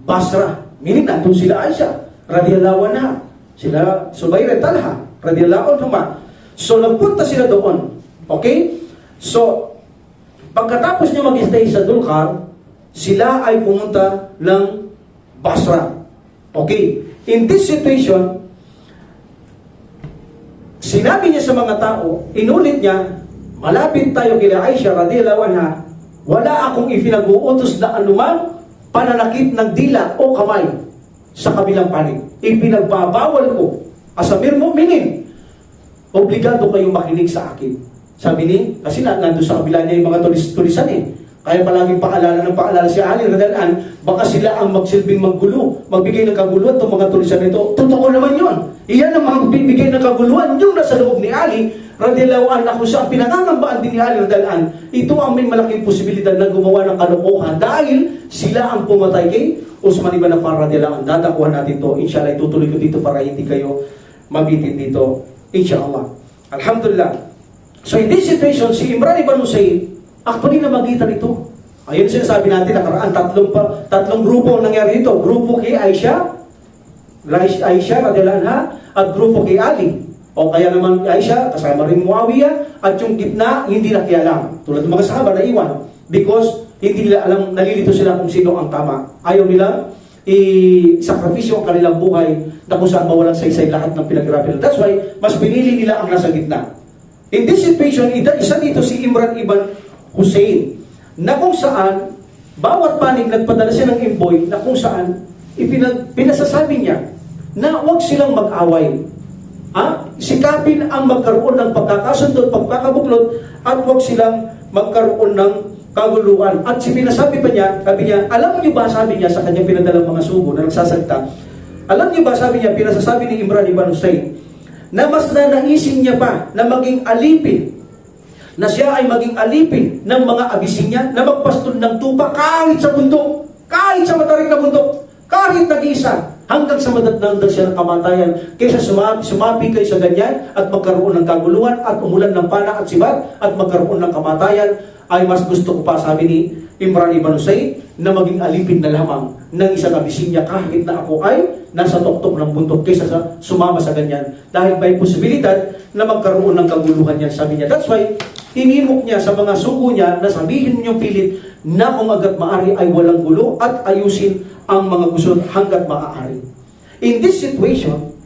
Basra. Meaning nandun sila Aisha radiyallahu anha, sila Zubair at Talha radiyallahu anhu. So nagpunta sila doon. Okay? So pagkatapos niya mag-stay sa Dulkar, sila ay pumunta ng Basra. Okay. In this situation, sinabi niya sa mga tao, inulit niya, malapit tayo kila Aisha radiyallahu anha, wala akong ipinag-uutos na anumang pananakit ng dila o kamay sa kabilang panig. Ipinagbabawal ko, as Amir Mu'minin, obligado kayong makinig sa akin. Sabi ni, kasi nandun sa kabila niya yung mga tulisan eh. Kaya palaging paalala si Ali radiyallahu anhu, baka sila ang magsilbing maggulo, magbigay ng kaguluhan itong mga tulisan nito. Totoo naman yun. Iyan ang magbibigay ng kaguluhan, yung nasa loob ni Ali radiyallahu anhu, na kung saan pinangangambaan din ni Ali radiyallahu anhu, ito ang may malaking posibilidad na gumawa ng kalokohan dahil sila ang pumatay kay Uthman ibn Affan radiyallahu anhu. Dadakuhan natin to. Inshallah, itutuloy ko dito para hindi kayo mabitin dito. Inshallah. Alhamdulillah. So in this situation, si Imran ibn Husayn, actually namagitan ito. Ayun sinasabi natin, nakaraan tatlong grupo ang nangyari dito. Grupo kay Aisha radiyallahu anha, at grupo kay Ali. O kaya naman Aisha, kasama rin Muawiyah, at yung gitna, hindi nakialam. Tulad ng mga sahaba na iwan. Because hindi nila alam, nalilito sila kung sino ang tama. Ayaw nila i-sakripisyo ang kanilang buhay na kung saan mawalan sa isay lahat ng pinaghirapan. That's why, mas pinili nila ang nasa gitna. In this situation, isa dito si Imran ibn Husayn, na kung saan bawat panig nagpadala siya ng imboy na kung saan pinasasabi niya na huwag silang mag-away. Sikapin ang magkaroon ng pagkakasundo, pagkakabuklod, at huwag silang magkaroon ng kaguluhan. At pinasabi pa niya, sabi niya, alam niyo ba, sabi niya sa kanyang pinadalang mga sugo na nagsasalita, alam niyo ba, sabi niya, pinasasabi ni Imran ibn Husayn, na mas nanaisin niya pa na maging alipin, na siya ay maging alipin ng mga Abisinya, na magpastol ng tupa kahit sa bundok, kahit sa matarik na bundok, kahit nag-iisa, hanggang sa madatnan siya ng kamatayan, kaysa sumapi kayo sa ganyan at magkaroon ng kaguluhan at umulan ng pana at sibat at magkaroon ng kamatayan, ay mas gusto ko pa, sabi ni Imran ibn Husayn, na maging alipin na lamang ng isang Abyssinia kahit na ako ay nasa tuktok ng bundok kaysa sa sumama sa ganyan. Dahil may posibilidad na magkaroon ng kaguluhan yan, sabi niya. That's why, hinimok niya sa mga sugo niya na sabihin niyong pilit na kung agad maaari ay walang gulo at ayusin ang mga gusto hanggat maaari. In this situation,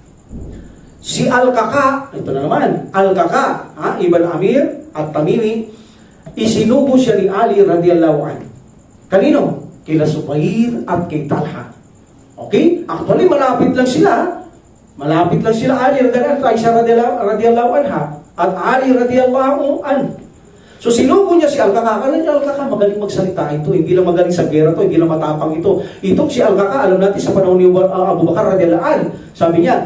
si Al-Kaka, ito na naman, Al-Kaka, Ibn Amir at Tamimi, isinubo siya ni Ali radiyallahu anhu. Kanino? Kila Zubair at kay Talha. Okay? Actually, malapit lang sila. Malapit lang sila Ali radiyallahu anhu, Aisha radiyallahu anha, at Ali radiyallahu anhu. So sinubo niya si Al-Kaka. Alam niya, Al-Kaka, magaling magsalita ito. Hindi lang magaling sa gera to, hindi lang matapang ito. Itong si Al-Kaka, alam natin sa panahon ni Abu Bakar radiyallahu anhu, sabi niya,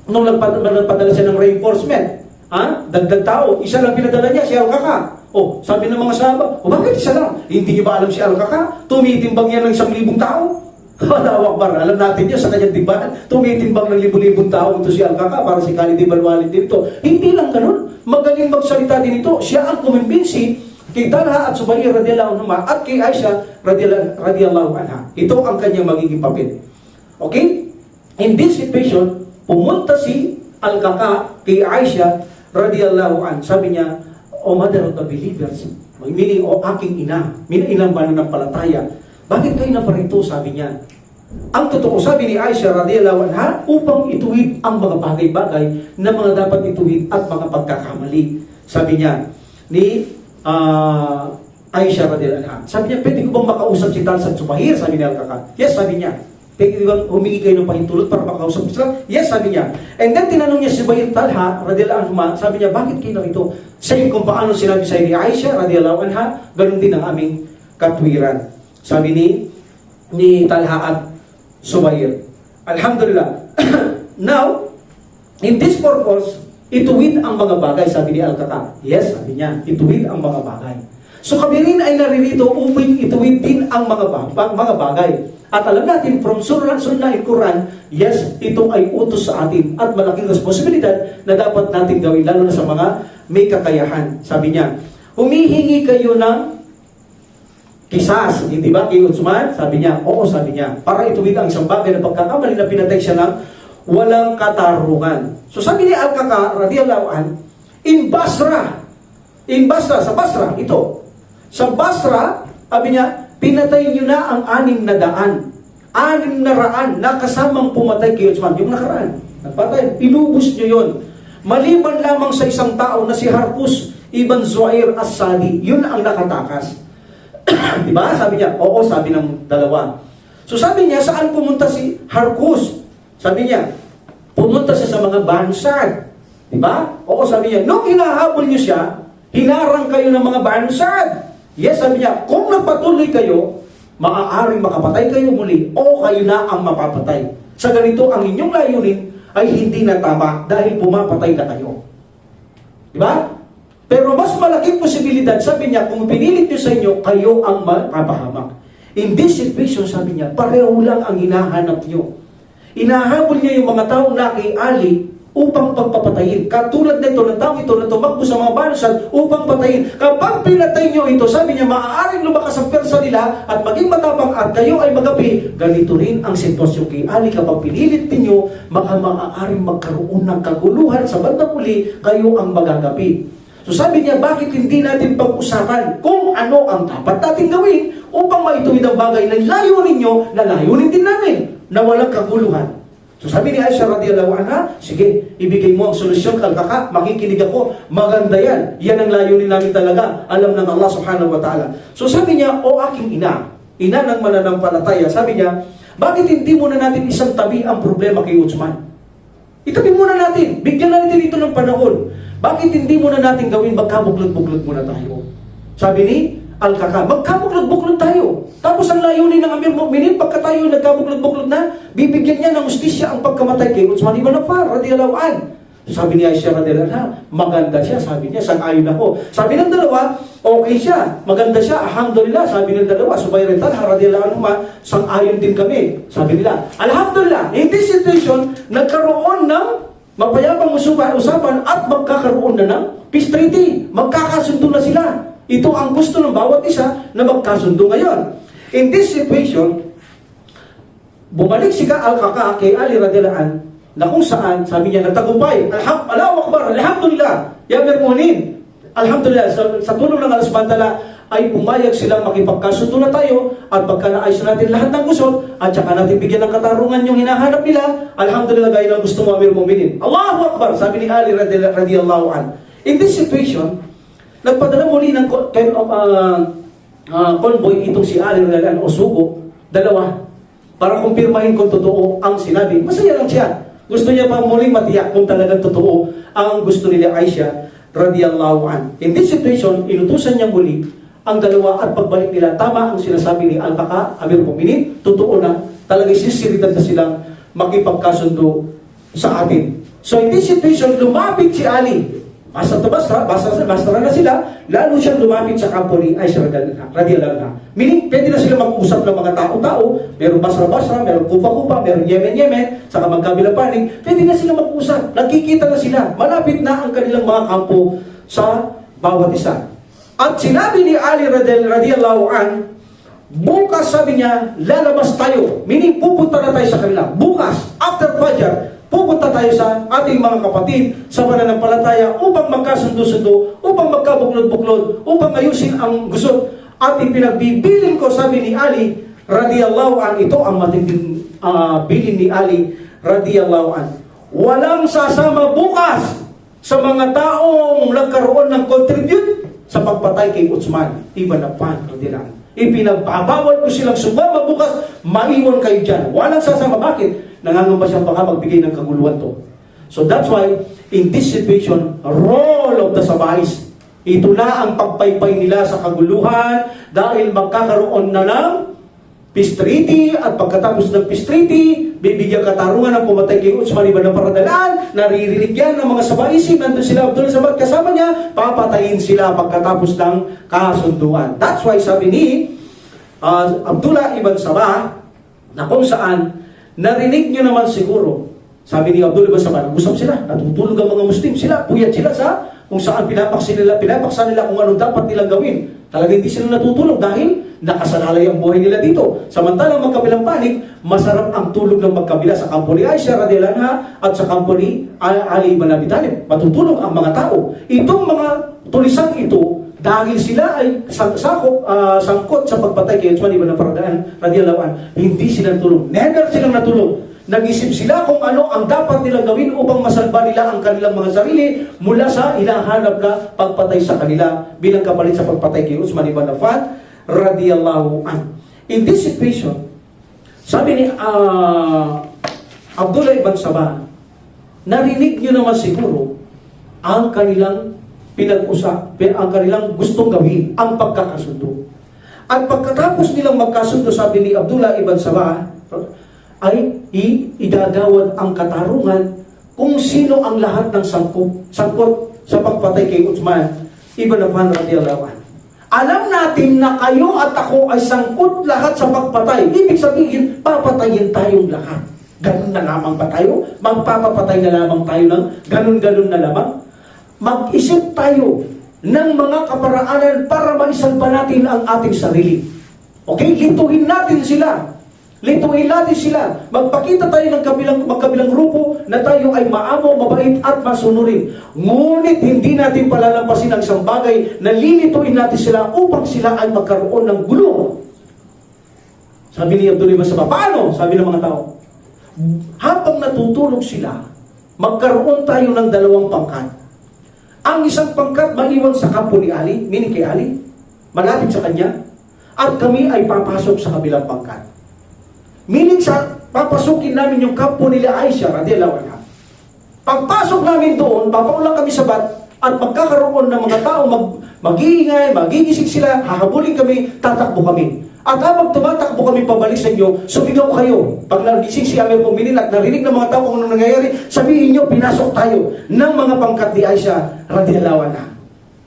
nung nagpadala siya ng reinforcement, dagdag tao, isa lang pinadala niya, si Al-Kaka. Sabi ng mga sahaba, bakit isa lang? Hindi niyo ba alam si Al-Kaka? Tumitimbang yan ng 1,000 tao. Allahu Akbar, alam natin niya sa kanyang timbangan, tumitimbang ng 1,000 tao ito si Al-Kaka para si Khalid ibn Walid dito. Hindi lang ganun, magaling magsalita din ito. Siya ang kumimbinsi kay Talha at Zubair radiyallahu anhu at kay Aisha radiyallahu anha. Ito ang kanyang magiging papel. Okay? In this situation, pumunta si Al-Kaka kay Aisha radiyallahu anha. Sabi niya, O mother of the believers, meaning o aking ina, ilang mananampalataya, bakit kayo naparito? Sabi niya. Ang totoo, sabi ni Aisha radiyallahu anha, upang ituwid ang mga bagay-bagay na mga dapat ituwid at mga pagkakamali. Sabi niya ni Aisha radiyallahu anha. Sabi niya, pwede ko bang makausap si Talha at Zubair? Sabi ni Al-Kaka. Yes, sabi niya. Pwede bang humingi kayo ng pahintulot para makausap sila? Yes, sabi niya. And then tinanong niya si Zubair Talha radiyallahu anhu, sabi niya, bakit kayo narito? Same kung paano sinabi sa ni Aisha radiyallahu anha, ganun din ang aming katwiran. Sabi ni Talha at Zubair. Alhamdulillah. Now, in this purpose, ituwid ang mga bagay, sabi ni Al-Kaka. Yes, sabi niya, ituwid ang mga bagay. So kami rin ay naririto upang ituwid din ang mga bagay. At alam natin, from Sunnah and Quran, yes, ito ay utos sa atin at malaking responsibilidad na dapat natin gawin, lalo na sa mga may kakayahan. Sabi niya, humihingi kayo ng kisas, hindi ba? Kay Uthman, sabi niya, oo, sabi niya, para ituwid ang isang bagay na pagkakamali na pinatay siya ng walang katarungan. So sabi ni Al-Kaka, radiyallahu an, in Basra, sa Basra, ito, sa Basra, sabi niya, pinatay niyo na ang 600 na kasamang pumatay kay Uthman, yung nakaraan, nagpatay, inubos niyo yun. Maliban lamang sa isang tao na si Harkus ibn Zuhair as-Sadi, yun ang nakatakas. Diba? Sabi niya, oo, sabi ng dalawa. So sabi niya, saan pumunta si Harkus? Sabi niya, pumunta siya sa mga bansad. Diba? Oo, sabi niya, nung hinahabol niyo siya, hinarang kayo ng mga bansad. Yes, sabi niya, kung nagpatuloy kayo, maaaring makapatay kayo muli o kayo na ang mapapatay. Sa ganito, ang inyong layunin ay hindi na tama dahil pumapatay na kayo. Diba? Pero mas malaking posibilidad, sabi niya, kung pinilit niyo sa inyo, kayo ang mapapahamak. In this situation, sabi niya, pareho lang ang hinahanap niyo. Inahabol niya yung mga taong naki Ali upang pagpapatayin. Katulad nito ng tao ito na tumakbo sa mga bansad upang patayin. Kapag pinatay niyo ito, sabi niya, maaaring lumakas ang persa nila at maging matapang at kayo ay magapi. Ganito rin ang sitwasyon kay Ali. Kapag pinilit niyo, maaaring magkaroon ng kaguluhan sa bandang uli, kayo ang magagapi. So sabi niya, bakit hindi natin pag-usapan kung ano ang dapat natin gawin upang maituwid ang bagay na layunin nyo, na layunin din namin, na walang kaguluhan. So sabi ni Aisha radiyallahu anha, sige, ibigay mo ang solusyon, Al-Kaka, makikinig ako, maganda yan. Yan ang layunin namin talaga, alam ng Allah subhanahu wa ta'ala. So sabi niya, o aking ina ng mananampalataya, sabi niya, bakit hindi muna natin isang tabi ang problema kay Uthman? Itabi muna natin, bigyan natin ito ng panahon. Bakit hindi muna natin gawin, magkabuklod-buklod muna tayo? Sabi ni Al-Kaka, magkabuklod-buklod tayo. Tapos ang layunin ng Amir Mu'minin, pagka tayo nagkabuklod-buklod na, bibigyan niya ng justisya ang pagkamatay kay Uthman ibn Affan radiyallahu anhu. Sabi ni Aisha radhiyallahu anha, maganda siya. Sabi niya, sang-ayon ako. Sabi ng dalawa, okay siya. Maganda siya. Alhamdulillah. Sabi ng dalawa, Subayr at Talha radhiyallahu anhuma, sang-ayon din kami. Sabi nila, alhamdulillah. In this situation, nagkaroon ng mapayapang usapan at magkakaroon na ng peace treaty. Magkakasundo na sila. Ito ang gusto ng bawat isa na magkasundo ngayon. In this situation, bumalik si Al-Qaqa kay Ali radhiyallahu anhu, na kung saan, sabi niya, nagtagumpay. Allahu Akbar, alhamdulillah. Ya Amir Mu'minin, alhamdulillah, sa tulong ng Allah subhanahu wa ta'ala, ay pumayag silang makipagkasundo na tayo, at pagka naayos natin lahat ng gusto, at saka natin bigyan ng katarungan yung hinahanap nila, alhamdulillah, gaya ng gusto mo, Amir Mu'minin. Allahu Akbar, sabi ni Ali radhiyallahu anhu. In this situation, nagpadala muli ng convoy itong si Ali radhiyallahu anhu, o sugo, dalawa, para kumpirmahin kung totoo ang sinabi. Masaya lang siya. Gusto niya pa muling matiyak kung talagang totoo ang gusto nila Aisha radhiyallahu anha. In this situation, inutusan niya muli ang dalawa at pagbalik nila. Tama ang sinasabi ni Al-Qaqa, Amir Mu'minin, totoo na, talagang sisiritan na silang makipagkasundo sa atin. So in this situation, lumapit si Ali. Basta na sila, lalo siyang lumapit sa kampo ni Aisha radhiyallahu anha. Meaning, pwede na sila mag-usap ng mga tao-tao, meron Basra, meron Kufa, meron Yemen, saka magkabilang panig, pwede na sila mag-usap, nagkikita na sila, malapit na ang kanilang mga kampo sa bawat isa. At sinabi ni Ali radhiyallahu anha, bukas sabi niya, lalabas tayo, meaning pupunta na tayo sa kanila. Bukas, after Fajr, pupunta tayo sa ating mga kapatid sa pananampalataya upang magkasundo-sundo, upang magkabuklod-buklod, upang ayusin ang gusto. At ipinagbibilin ko, sabi ni Ali radhiyallahu anhu, ito ang matinding bilin ni Ali radhiyallahu anhu. Walang sasama bukas sa mga taong nagkaroon ng contribute sa pagpatay kay Uthman ibn Affan radhiyallahu anhu. Ipinagbabawal ko silang sumama bukas, maiwan kayo dyan. Walang sasama. Bakit? Nangangamba siyang baka magbigay ng kaguluhan to. So that's why, in this situation, role of the Sabais, ito na ang pagpaypay nila sa kaguluhan dahil magkakaroon na ng peace treaty, at pagkatapos ng peace treaty, bibigyan katarungan ng pumatay kay Uthman ibn Affan, naririnig yan ng mga Sabaisim, nandun sila Abdullah Samad kasama niya, papatayin sila pagkatapos ng kasunduan. That's why sabi ni Abdullah ibn Sabah, na kung saan narinig nyo naman siguro, sabi ni Abdullah ibn Sabah, nag-usap sila, natutulog ang mga Muslim, sila, puyat sila sa kung saan pinapaksa nila kung anong dapat nilang gawin. Talagang hindi sila natutulog dahil nakasalalay ang buhay nila dito. Samantalang magkabilang panig, masarap ang tulog ng magkabila sa kampo ni Aisha radhiyallahu anha at sa kampo ni Ali ibn Abi Talib. Matutulog ang mga tao. Itong mga tulisang ito, dahil sila ay sangkot sa pagpatay kay Uthman ibn Affan radhiyallahu anhu, hindi sila natulog. Never silang natulog. Nag-isip sila kung ano ang dapat nilang gawin upang masalba nila ang kanilang mga sarili mula sa hinahanap na pagpatay sa kanila bilang kapalit sa pagpatay kay Uthman ibn Affan radhiyallahu anhu. In this situation, sabi ni Abdullah ibn Sabah, narinig niyo naman siguro ang kanilang pinag-usap, ang kanilang gustong gawin, ang pagkakasundo. At pagkatapos nilang magkasundo, sabi ni Abdullah ibn Sabah, ay idagawad ang katarungan kung sino ang lahat ng sangkot sa pagpatay kay Uthman ibn Affan radhiyallahu anhu. Alam natin na kayo at ako ay sangkot lahat sa pagpatay. Ibig sabihin, papatayin tayong lahat. Ganun na lamang ba tayo? Magpapapatay na lamang tayo ng ganun-ganun na lamang? Mag-isip tayo ng mga kaparaanan para maisalba natin ang ating sarili. Okay? Lituhin natin sila. Magpakita tayo ng magkabilang grupo na tayo ay maamo, mabait at masunurin. Ngunit hindi natin palalampasin ang isang bagay na lilituin natin sila upang sila ay magkaroon ng gulo. Sabi ni Abdullah ibn Sabah, paano? Sabi ng mga tao, habang natutulog sila, magkaroon tayo ng dalawang pangkat. Ang isang pangkat maliwan sa kampo ni Ali, meaning kay Ali, malapit sa kanya, at kami ay papasok sa kabilang pangkat. Meaning papasukin namin yung kampo nila Aisha radhiyallahu anha. Pagpasok namin doon, papaulang kami sa bat, at magkakaroon ng mga tao, mag-iingay, magigising sila, hahabulin kami, tatakbo kami. At habang tumatakbo kami pabalik sa inyo, sumigaw kayo. Pag nagising si Amir Mu'minin at narinig ng mga tao kung ano nangyayari, sabihin nyo, pinasok tayo ng mga pangkat ni Aisha radhiyallahu anha.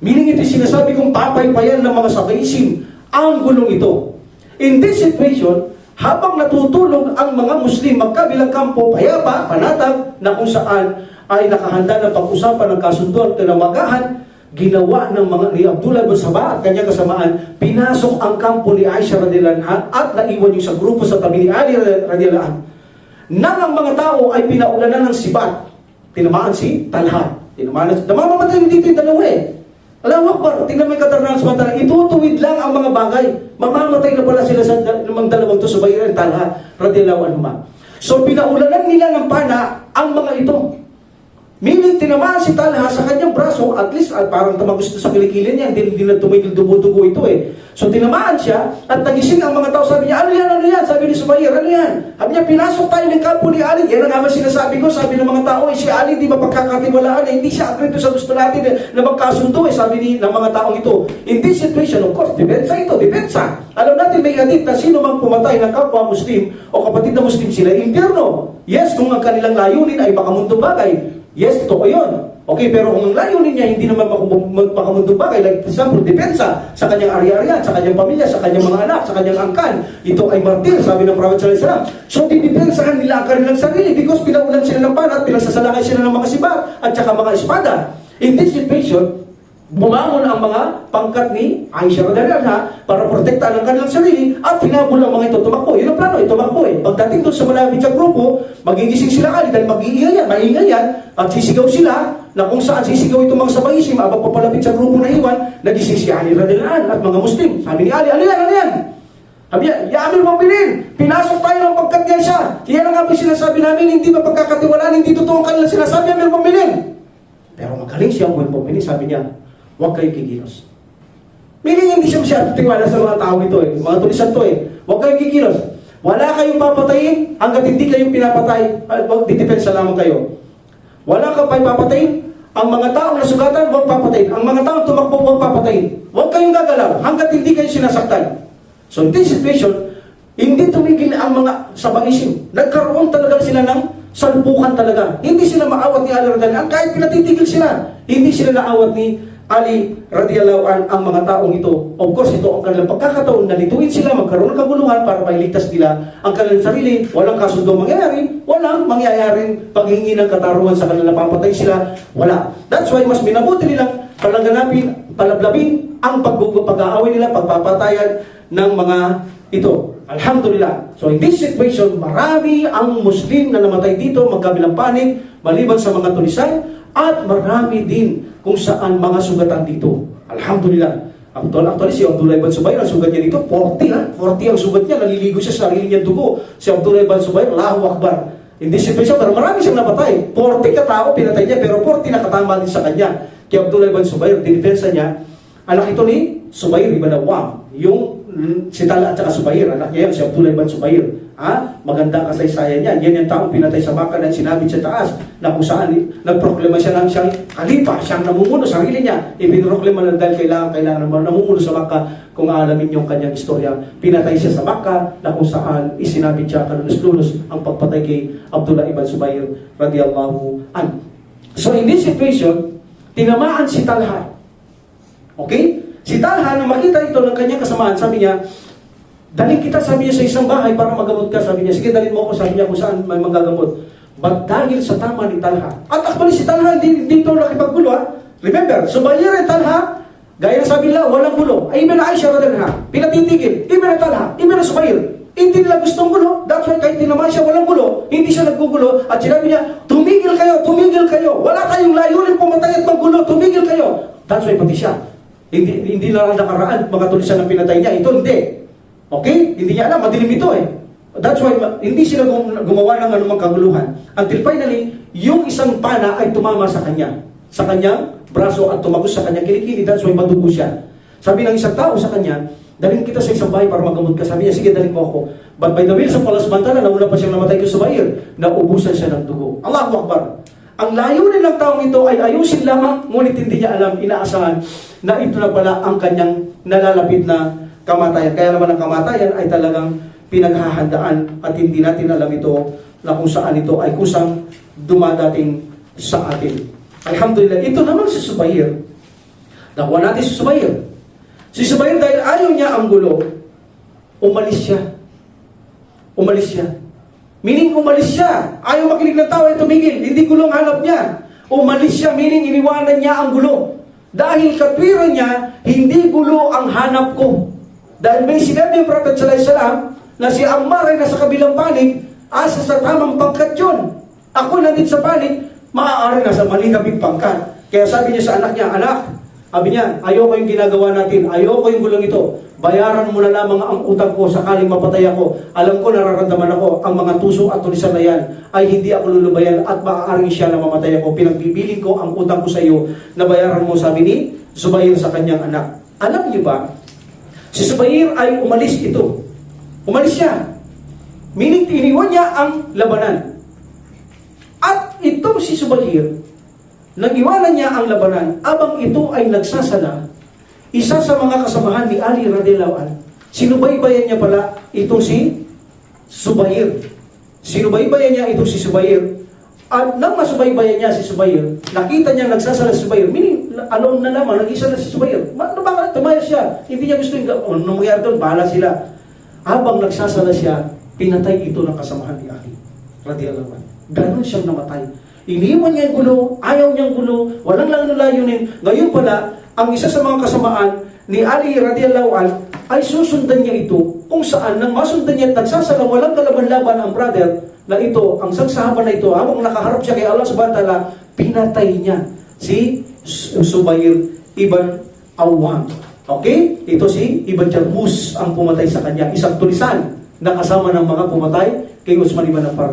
Meaning ito sinasabi kong papaypayan ng mga sabaisin ang gulong ito. In this situation, habang natutulog ang mga Muslim magkabilang kampo, payapa, panatag, na kung saan ay nakahanda ng pag-usapan ng kasunduan at kinawagahan, ginawa ng mga ni Abdullah ibn Sabah at kanyang kasamaan, pinasok ang kampo ni Aisha radhiyallahu anha at naiwan yung sa grupo sa tabi ni Ali radhiyallahu anha. Nang ang mga tao ay pinaulanan ng sibat, tinamaan si Talha. Namamatay dito yung dalawa eh. Allahu Akbar, tingnan mo yung katarungan samantala, itutuwid lang ang mga bagay. Mamamatay na pala sila sa dalawang to, Subayr at Talha radhiyallahu anhuma. So pinaulanan nila ng pana ang mga ito. Meaning, tinamaan si Talha sa kanyang braso, at least parang tamagos sa kilikilin niya, hindi na tumigil dugo-dugo ito eh. So tinamaan siya, at nagising ang mga tao, sabi niya, ano yan? Sabi ni Subayr, ano yan? Sabi niya, pinasok tayo ng kampo ni Ali. Yan ang naman sinasabi ko, sabi ng mga tao, si Ali di ba pagkakatiwalaan, hindi siya agrito sa gusto natin na magkasundo sabi ng mga taong ito. In this situation, of course, depensa. Alam natin may hadith na sino mang pumatay ng kapwa Muslim o kapatid na Muslim sila, impyerno. Yes, kung ang kanilang layunin ay makamundong bagay. Yes, totoo yun. Okay, pero kung ang layunin niya hindi naman makamundong bagay, like for example, depensa sa kanyang ari-arian, sa kanyang pamilya, sa kanyang mga anak, sa kanyang angkan, ito ay martir, sabi ng Prophet sallallahu alaihi wasallam. So, didepensahan nila ang kanilang sarili because pinaulan sila ng panat, pinagsasalakay sila ng mga sibat at saka mga espada. In this situation, bumangon ang mga pangkat ni Aisha radhiyallahu anha para protektahan ang kanilang sarili at hinabol ang mga ito tumakbo. Yun ang plano, tumakbo eh. Pagdating doon sa malapit sa grupo, magigising sila kali dahil maingay yan, at sisigaw sila na kung saan sisigaw itong mga sabaisim, habang papalapit sa grupo na iwan, nagising si Ali radhiyallahu anha at mga Muslim. Sabi ni Ali, ano yan? Sabi niya, ya Amir Mu'minin, pinasok tayo ng pangkat niya siya. Kaya nga ba sinasabi namin, hindi ba pagkakatiwalaan, hindi totoo ang kanilang sinasabi, Amir Mu'minin. Pero magaling siya, Amir Mu'minin, sabi niya, huwag kayo kikilos. Meaning hindi siya masyadong tiwala sa mga tao ito eh. Mga tulisan to eh. Huwag kayo kikilos. Wala kayong papatayin hanggat hindi kayong pinapatay. Didepensa lamang kayo. Wala kang papatayin. Ang mga taong nasugatan, huwag papatayin. Ang mga taong tumakbo, huwag papatayin. Huwag kayong gagalaw hanggat hindi kayo sinasaktan. So in this situation, hindi tumigil ang mga sabaisim. Nagkaroon talaga sila ng salpukan talaga. Hindi sila maawat ni Ali radhiyallahu anhu. Kahit pinatitigil sila, hindi sila naawat ni Ali radhiyallahu anhu ang mga taong ito. Of course, ito ang kanilang pagkakataon na lituin sila, magkaroon ng kaguluhan para mailigtas nila ang kanilang sarili. Walang kasundo mangyayari, walang mangyayaring paghingi ng katarungan sa kanilang papatay sila. Wala. That's why mas minabuti nilang palablabin ang pag-aaway nila, pagpapatayan ng mga ito. Alhamdulillah. So in this situation, marami ang Muslim na namatay dito, magkabilang panig, maliban sa mga tulisan, at marami din kung saan mga sugatan dito. Alhamdulillah. Actually, si Abdullah ibn Subayr, ang sugat niya dito, 40 ang sugat niya, naliligo siya sa sarili niya dugo. Si Abdullah ibn Subayr, Allahu Akbar. In this situation, pero marami siyang napatay. 40 katao pinatay niya, pero 40 nakatama din sa kanya. Kaya Abdullah ibn Subayr, dinipensa niya, anak ito ni Subayr ibn Awam. Yung si Talha at saka Subayr, anak niya yan, si Abdullah ibn Subayr. Maganda kasaysayan niya. Yan yung taong pinatay sa Makkah na sinabit sa taas na kung saan nagproklema siya ng siyang kalipa, siyang namumuno sa sarili niya. Ipinroklema lang dahil kailangan namumuno sa Makkah. Kung aalamin yung kanyang istorya, pinatay siya sa Makkah na kung saan isinabit siya kalunos-lunos ang pagpatay kay Abdullah ibn Subayr radhiyallahu anhu. So in this situation, tinamaan si Talha. Okay? Si Talha, na makita ito ng kanyang kasamaan, sabi niya, dalhin kita, sabi niya, sa isang bahay para magamot ka. Sabi niya, sige, dalhin mo ako, sabi niya, kung saan may magagamot. But dahil sa tama ni Talha, at actually si Talha, hindi ito nakipaggulo, ha? Remember, Subayr at Talha, gaya na sabi nila, walang gulo. Ay, ibig na Aisha radhiyallahu anha, pinatitigil. Ibig na Talha, ibig na Subayr. Hindi nila gustong gulo. That's why kahit tinamaan siya, walang gulo. Hindi siya naggugulo. At sinabi niya, tumigil kayo. Wala kayong layunin pumatay at maggulo, tumigil kayo. That's why pati siya. Hindi na nakaraan, mga tulisan ng pinatay niya. Ito, hindi. Okay? Hindi niya alam, madilim ito eh. That's why, hindi sila gumawa ng anumang kaguluhan. Until finally, yung isang pana ay tumama sa kanya. Sa kanyang braso at tumagos sa kanyang kilikili. That's why madugo siya. Sabi ng isang tao sa kanya, dalhin kita sa isang bahay para magamot ka. Sabi niya, sige, dalhin mo ako. But by the will sa palasmantala, nauna pa siyang namatay ko sa Subayr. Naubusan siya ng dugo. Allahu Akbar. Ang layunin ng taong ito ay ayusin lamang, ngunit hindi niya alam, inaasahan na ito na pala ang kanyang nalalapit na kamatayan. Kaya naman ang kamatayan ay talagang pinaghahandaan at hindi natin alam ito na kung saan ito ay kusang dumadating sa atin. Alhamdulillah, ito naman si Zubair. Nakuha natin si Zubair. Si Zubair dahil ayaw niya ang gulo, umalis siya. Umalis siya. Meaning umalis siya. Ayaw makinig ng tao ay tumigil. Hindi gulong hanap niya. Umalis siya, meaning iniwanan niya ang gulo. Dahil katwiran niya, hindi gulo ang hanap ko. Dahil may sinabi yung Prophet sallallahu alaihi wasallam na si Ammar ay nasa kabilang panig, asa sa tamang pangkat yun. Ako nandito sa panig, maaari nasa mali kaming pangkat. Kaya sabi niya sa anak niya, anak, sabi niya, ayoko yung ginagawa natin, ayoko yung gulong ito. Bayaran mo na lamang ang utang ko sakaling mapatay ako. Alam ko, nararamdaman ako, ang mga tuso at tulisan na yan ay hindi ako lulubayan at maaaring siya na mamatay ako. Pinagbibiling ko ang utang ko sa iyo na bayaran mo, sabi ni Zubair sa kanyang anak. Alam niyo ba, si Zubair ay umalis ito. Umalis siya. Meaning, iniwan niya ang labanan. At itong si Zubair, nag-iwanan niya ang labanan, abang ito ay nagsasala, isa sa mga kasamahan ni Ali radhiyallahu anhu, sinubaybayan niya pala itong si Zubair. Sinubaybayan niya itong si Zubair. At nang masubaybayan niya si Zubair, nakita niya nagsasala si Zubair, meaning, alone na naman, nag-isa na si Zubair. Bakit tumaya siya? Hindi niya gusto yung, nung mangyari doon, bahala sila. Habang nagsasala siya, pinatay ito ng kasamahan ni Ali radhiyallahu anhu. Ganon siyang namatay. Iniwan niya yung gulo, ayaw niyang gulo, walang layunin. Ngayon pala, ang isa sa mga kasamaan ni Ali radhiyallahu anhu ay susundan niya ito kung saan nang masundan niya at nagsasala, walang kalaban-laban ang brother na ito, ang sagsahaba na ito, habang nakaharap siya kay Allah subhanahu wa ta'ala, pinatay niya si Zubair ibn Awwam. Okay? Ito si Ibn Jarmus ang pumatay sa kanya. Isang tulisan na kasama ng mga pumatay kay Uthman ibn Affan.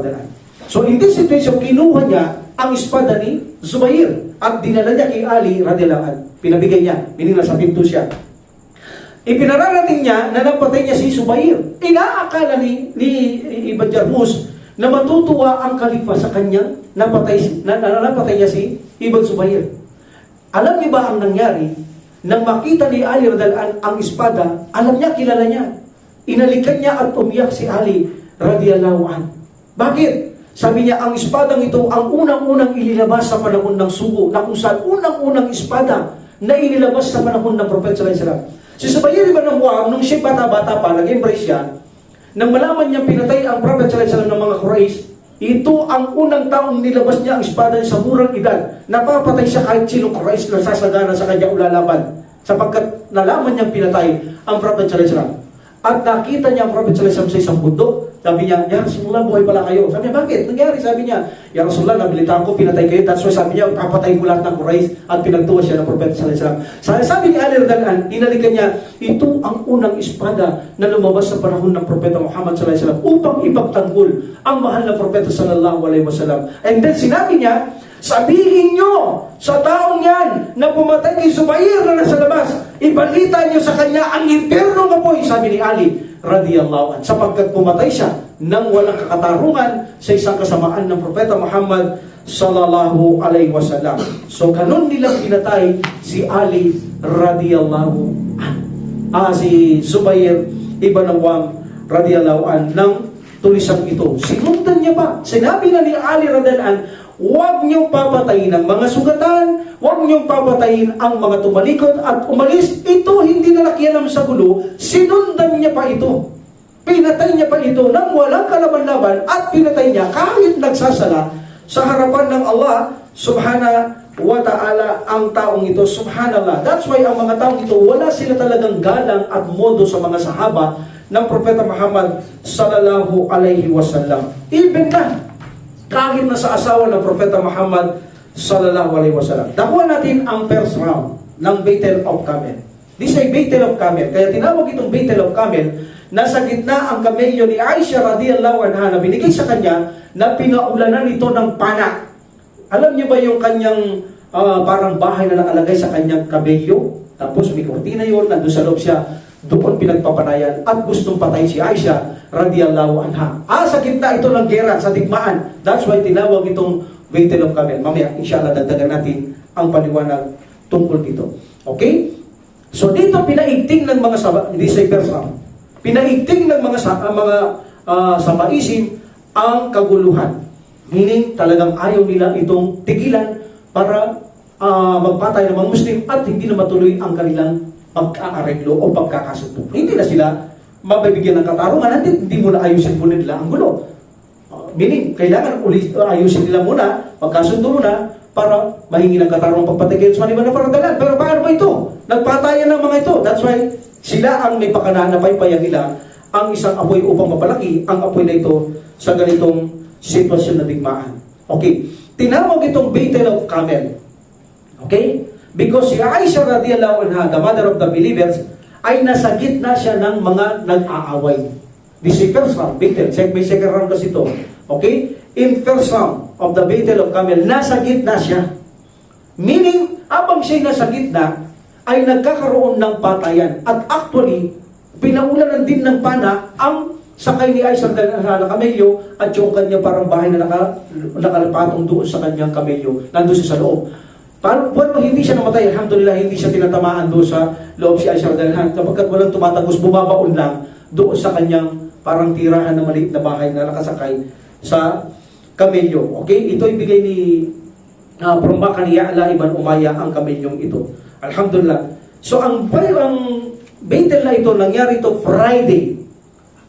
So in this situation, kinuha niya ang espada ni Zubair at dinala niya kay Ali radhiyallahu anhu. Pinabigay niya, meaning nasa pinto siya. Ipinararating niya na napatay niya si Zubair. Inaakala ni Ibn Jarmus na matutuwa ang kalifa sa kanyang napatay niya si Ibn Zubair. Alam niyo ba ang nangyari? Nang makita ni Ali radhiyallahu anhu ang espada, alam niya, kilala niya. Inalikan niya at umiyak si Ali radhiyallahu anhu. Bakit? Sabi niya, ang espadang ito ang unang-unang inilabas sa panahon ng sugo, na kung saan unang-unang espada na inilabas sa panahon ng Prophet sallallahu alaihi wasallam. Si Zubair ibn Awwam, nung siya bata-bata pa, nag-embrace siya, nang malaman niya pinatay ang Prophet sallallahu alaihi wasallam ng mga Quraysh, ito ang unang taong nilabas niya ang espada sa murang edad. Napapatay siya kahit sino Quraysh na sasagana sa kanya ulalaban. Sapagkat nalaman niyang pinatay ang Prophet sallallahu alaihi wasallam. At nakita niya ang Prophet sallallahu alaihi wasallam sa isang bundok. Sabi niya, Ya Rasulullah, buhay pala kayo. Sabi niya, bakit? Nangyari? Sabi niya, Ya Rasulullah, nabilitaan ko, pinatay kayo. That's why sabi niya, papatay ko lahat ng Quraysh at pinagtuwa siya ng Prophet sallallahu alaihi wasallam. Sabi ni Ali radhiyallahu anhu, inalikan niya, ito ang unang espada na lumabas sa panahon ng Propeta Muhammad sallallahu alaihi wasallam upang ipagtanggol ang mahal na Propeta sallallahu alaihi wasallam. And then sinabi niya, sabihin nyo sa taong yan na pumatay kay Zubair na nasa labas, ibalita nyo sa kanya ang impyerno ng apoy, sabi ni Ali radhiyallahu anhu, sapagkat pumatay siya nang walang kakatarungan sa isang kasamaan ng Propeta Muhammad sallallahu alaihi wasallam. So ganun nilang pinatay si Ali radhiyallahu anhu. Si Zubair ibn Awwam radhiyallahu anhu ng tulisang ito. Sinundan niya pa. Sinabi na ni Ali radhiyallahu anhu, huwag niyong papatayin ang mga sugatan, huwag niyong papatayin ang mga tumalikod at umalis. Ito hindi na nakialam sa gulo, sinundan niya pa ito. Pinatay niya pa ito nang walang kalaban-laban at pinatay niya kahit nagsasala sa harapan ng Allah subhanahu wa ta'ala ang taong ito. Subhanallah. That's why ang mga taong ito, wala sila talagang galang at modo sa mga sahaba ng Propeta Muhammad sallallahu alaihi wasallam. Even na kahit na sa asawa ng Propeta Muhammad sallallahu alaihi wasallam. Dakuha natin ang first round ng Battle of Camel. This ay Battle of Camel. Kaya tinawag itong Battle of Camel. Nasa gitna ang kamelyo ni Aisha radhiyallahu anha na binigay sa kanya na pinaulanan ito ng pana. Alam niyo ba yung kanyang parang bahay na nakalagay sa kanyang kamelyo? Tapos may kortina yun, nandun sa loob siya. Doon pinagpapanayan at gustong patay si Aisha radhiyallahu anha. Sa gitna ito ng gera, sa digmaan. That's why tinawag itong Battle of Camel. Mamaya, inshallah, dagdagan natin ang paliwanag tungkol dito. Okay? So dito pinaigting ng mga disciples, pinaigting ng mga sabaisim ang kaguluhan. Meaning talagang ayaw nila itong tigilan para magpatay ng mga Muslim at hindi na matuloy ang kanilang pagkaareglo o pagkakasundo. Hindi na sila mabibigyan ng katarungan, hindi muna ayusin muna nila ang gulo. Meaning, kailangan ayusin nila muna, pagkasundo muna, para mahingi ng katarungan pagpatay kayo sa maniman na paradalan. Pero paano ba ito? Nagpatayan ng mga ito. That's why, sila ang may pakanaan na paypayan nila ang isang apoy upang mapalaki ang apoy na ito sa ganitong sitwasyon na digmaan. Okay. Tinawag itong Battle of Camel. Okay? Because si Aisha radiyallahu anha, the mother of the believers, ay nasa gitna siya ng mga nag-aaway. This is first round, battle. May second round kasi ito. Okay? In first round of the Battle of Camel, nasa gitna siya. Meaning, abang siya nasa gitna, ay nagkakaroon ng patayan. At actually, pinaulanan din ng pana ang sakay ni Aisha na kamelyo at yung kanya parang bahay na nakalapatong doon sa kanyang kamelyo. Nandun siya sa loob. Pero hindi siya namatay, alhamdulillah, hindi siya tinatamaan doon sa loob si Aisha radhiyallahu anha, kapagkat walang tumatagos, bumabaon lang doon sa kanyang parang tirahan na maliit na bahay na nakasakay sa kamelyo. Okay? Ito ibigay ni Purmbaka ni Ya'la ibn Umayya ang kamelyong ito. Alhamdulillah. So ang battle na ito, nangyari ito Friday,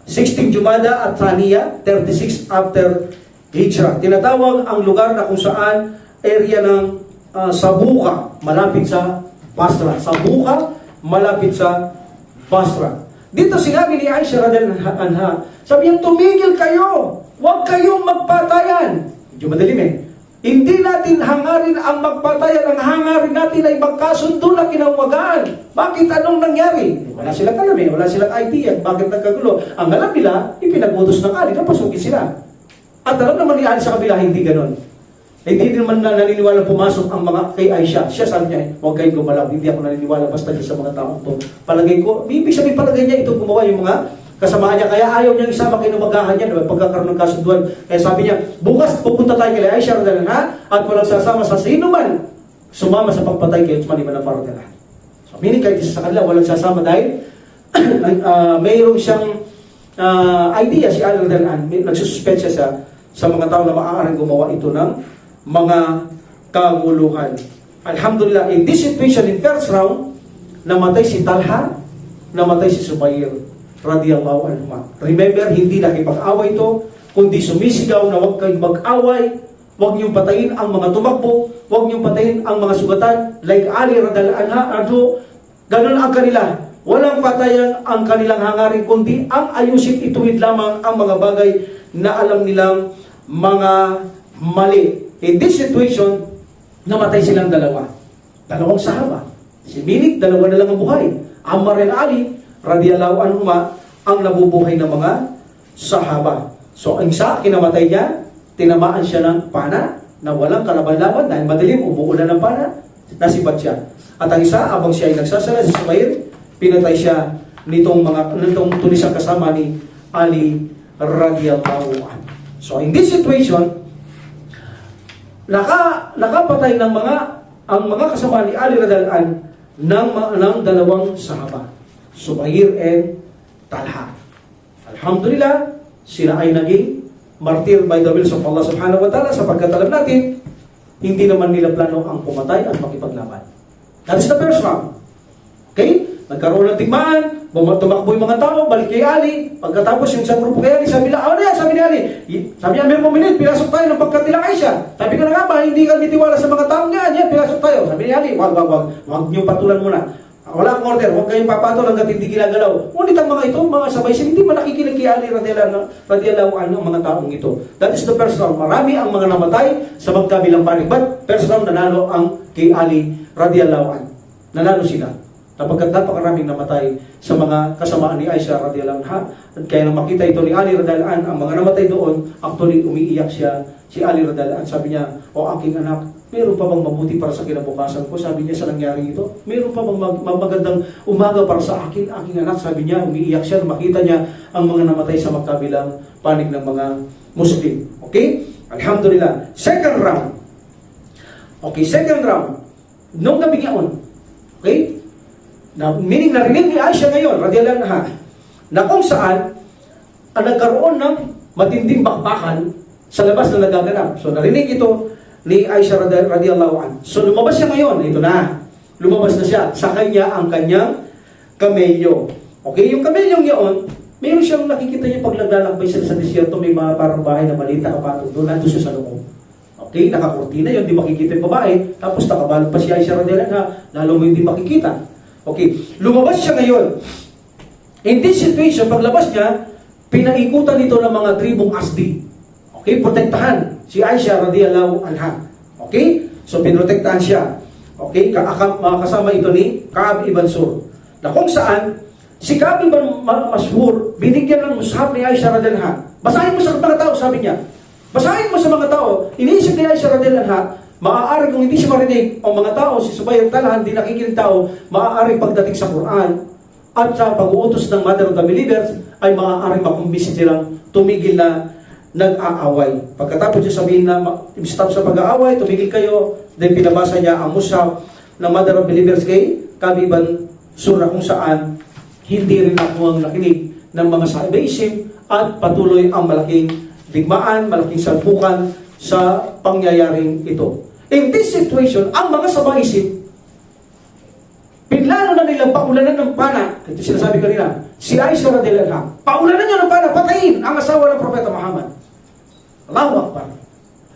16 Jumada at Thaniya, 36 after Hijrah. Tinatawag ang lugar na kung saan area ng Sabuka, malapit sa Basra. Sabuka, malapit sa Basra. Dito sinabi ni Aisha radhiyallahu anha, sabi niya, tumigil kayo, huwag kayong magpatayan. Medyo madalim eh. Hindi natin hangarin ang magpatayan, ang hangarin natin ay magkasundo na kinawagaan. Bakit anong nangyari? Wala silang alam eh, wala silang idea. Bakit nagkagulo? Ang alam nila, ipinagutos ng Ali, napasukin sila. At alam naman ni Ali sa kabila, hindi ganon. Hindi naman na naniniwala pumasok ang mga kay Aisha. Siya sabi niya, huwag kayong gumalaw. Hindi ako naniniwala basta sa mga taong to. Palagay ko, ibig sabihin palagay niya ito gumawa yung mga kasamahan niya. Kaya ayaw niyang isama kayo numagahan niya. Diba? Pagkakaroon ng kasunduan. Kaya sabi niya, bukas pupunta tayo kay Aisha at walang sasama sa sino man sumama sa pagpatay kayo sa maniman na paradalan. So meaning kahit isa sa kanila walang sasama dahil mayroong siyang idea si Ali radhiyallahu anhu. Nagsususpend siya sa mga tao na maaaring gumawa ito ng mga kaguluhan. Alhamdulillah, in this situation, in first round, namatay si Talha, namatay si Subayr, radiyallahu anhu. Remember, hindi nakipag-away ito, kundi sumisigaw na huwag kayong mag-away, huwag niyong patayin ang mga tumakbo, huwag niyong patayin ang mga sugatan, like Ali, radiyallahu anhu, ganun ang kanila. Walang patayan ang kanilang hangarin, kundi ang ayusin ituwid lamang ang mga bagay na alam nilang mga mali. In this situation, namatay silang dalawang sahaba. Si Minik, dalawa na lang ang buhay. Ammar and Ali, radiyallahu anhuma, ang nabubuhay ng mga sahaba. So, ang isa, kinamatay niya, tinamaan siya ng pana, na walang kalaban-laban, dahil madilim, umuulan ng pana, nasibat siya. At ang isa, abang siya ay nagsasala, si Sumayr, pinatay siya nitong tulisang kasama ni Ali, radiyallahu anhu. So, in this situation, nakapatay ng ang mga kasama ni Ali radhiyallahu anhu ng dalawang sahaba, Subayr and Talha. Alhamdulillah, sila ay naging martir by the will of Allah subhanahu wa ta'ala, sapagkat alam natin, hindi naman nila plano ang pumatay at makipaglaban. That is the first round. Okay? Nagkaroon ng tigmaan, tumakbo yung mga tao, balik kay Ali. Pagkatapos yung isang grupo kay Ali, sabi na, ano yan? Sabi ni Ali, sabi niya, meron minute, pinasok tayo ng pagkat nila Aisha. Sabi ko na nga ba, hindi ka nitiwala sa mga taong yan, yan, pinasok tayo. Sabi ni Ali, wag niyong patulan muna. Wala akong order, huwag kayong papatol hanggat hindi ginagalaw. Ngunit ang mga ito, mga sabay sila, hindi man nakikinig kay Ali radiyallahu anhu ang mga taong ito. That is the first round. Marami ang mga namatay sa magkabilang panig. But first round, nanalo ang kay Ali radiyallahu anhu. Nanalo sila. Napagkat napakaraming namatay sa mga kasamaan ni Aisha radhiyallahu anha. Kaya nang makita ito ni Ali radhiyallahu anha, ang mga namatay doon, actually umiiyak siya. Si Ali radhiyallahu anha, sabi niya, "O aking anak, meron pa bang mabuti para sa kinabukasan ko?" Sabi niya sa nangyari ito. "Meron pa bang magandang umaga para sa aking anak?" Sabi niya, umiiyak siya, makita niya ang mga namatay sa magkabilang panig ng mga Muslim. Okay? Alhamdulillah. Second round. Okay, second round. Nung gabi ngayon. Okay? Meaning narinig ni Aisha ngayon, radiyallahu anha, na kung saan nagkaroon ng matinding bakbakan sa labas na nagaganap. So narinig ito ni Aisha radiyallahu anha. So lumabas siya ngayon, ito na. Lumabas na siya. Sa kanya ang kanyang kamelyo. Okay, yung kamelyong yun, mayroon siyang nakikita niya pag naglalakbay siya sa desierto, may mga parang bahay na malita kapatong doon, nandun siya sa loob. Okay, nakakurtina yun, di makikita yung babae, tapos nakabalot pa si Aisha radiyallahu anha, lalo mo hindi makikita. Okay, lumabas siya ngayon. In this situation, paglabas niya, pinaikutan ito ng mga tribong Asdi. Okay, protektahan si Aisha radiyallahu anha. Okay, so pinrotektahan siya. Okay, kasama ito ni Ka'ab ibn Sur. Na kung saan, si Ka'ab ibn Mashhur, binigyan ng mushaf ni Aisha radiyallahu anha. Basahin mo sa mga tao, sabi niya. Basahin mo sa mga tao. Iniisip ni Aisha radiyallahu anha, maaari kung hindi siya marinig, o mga tao, si Subayr Talha, hindi nakikinig tao, maaari pagdating sa Quran, at sa pag-uutos ng Mother of the Believers, ay maaari makumbisi silang tumigil na nag-aaway. Pagkatapos niya sabihin na stop sa pag-aaway, tumigil kayo, then pinabasa niya ang mushaf ng Mother of Believers kay Ka'ab ibn Sur, kung saan hindi rin ako ang nakinig ng mga sahabaism at patuloy ang malaking digmaan, malaking salpukan sa pangyayaring ito. In this situation, ang mga sahabaism, pinlano na nilang paulanan ng pana. Ito sinasabi kanina, si Aisha radhiyallahu anha, paulanan niya ng pana, patayin ang asawa ng Propeta Muhammad. Allahu Akbar.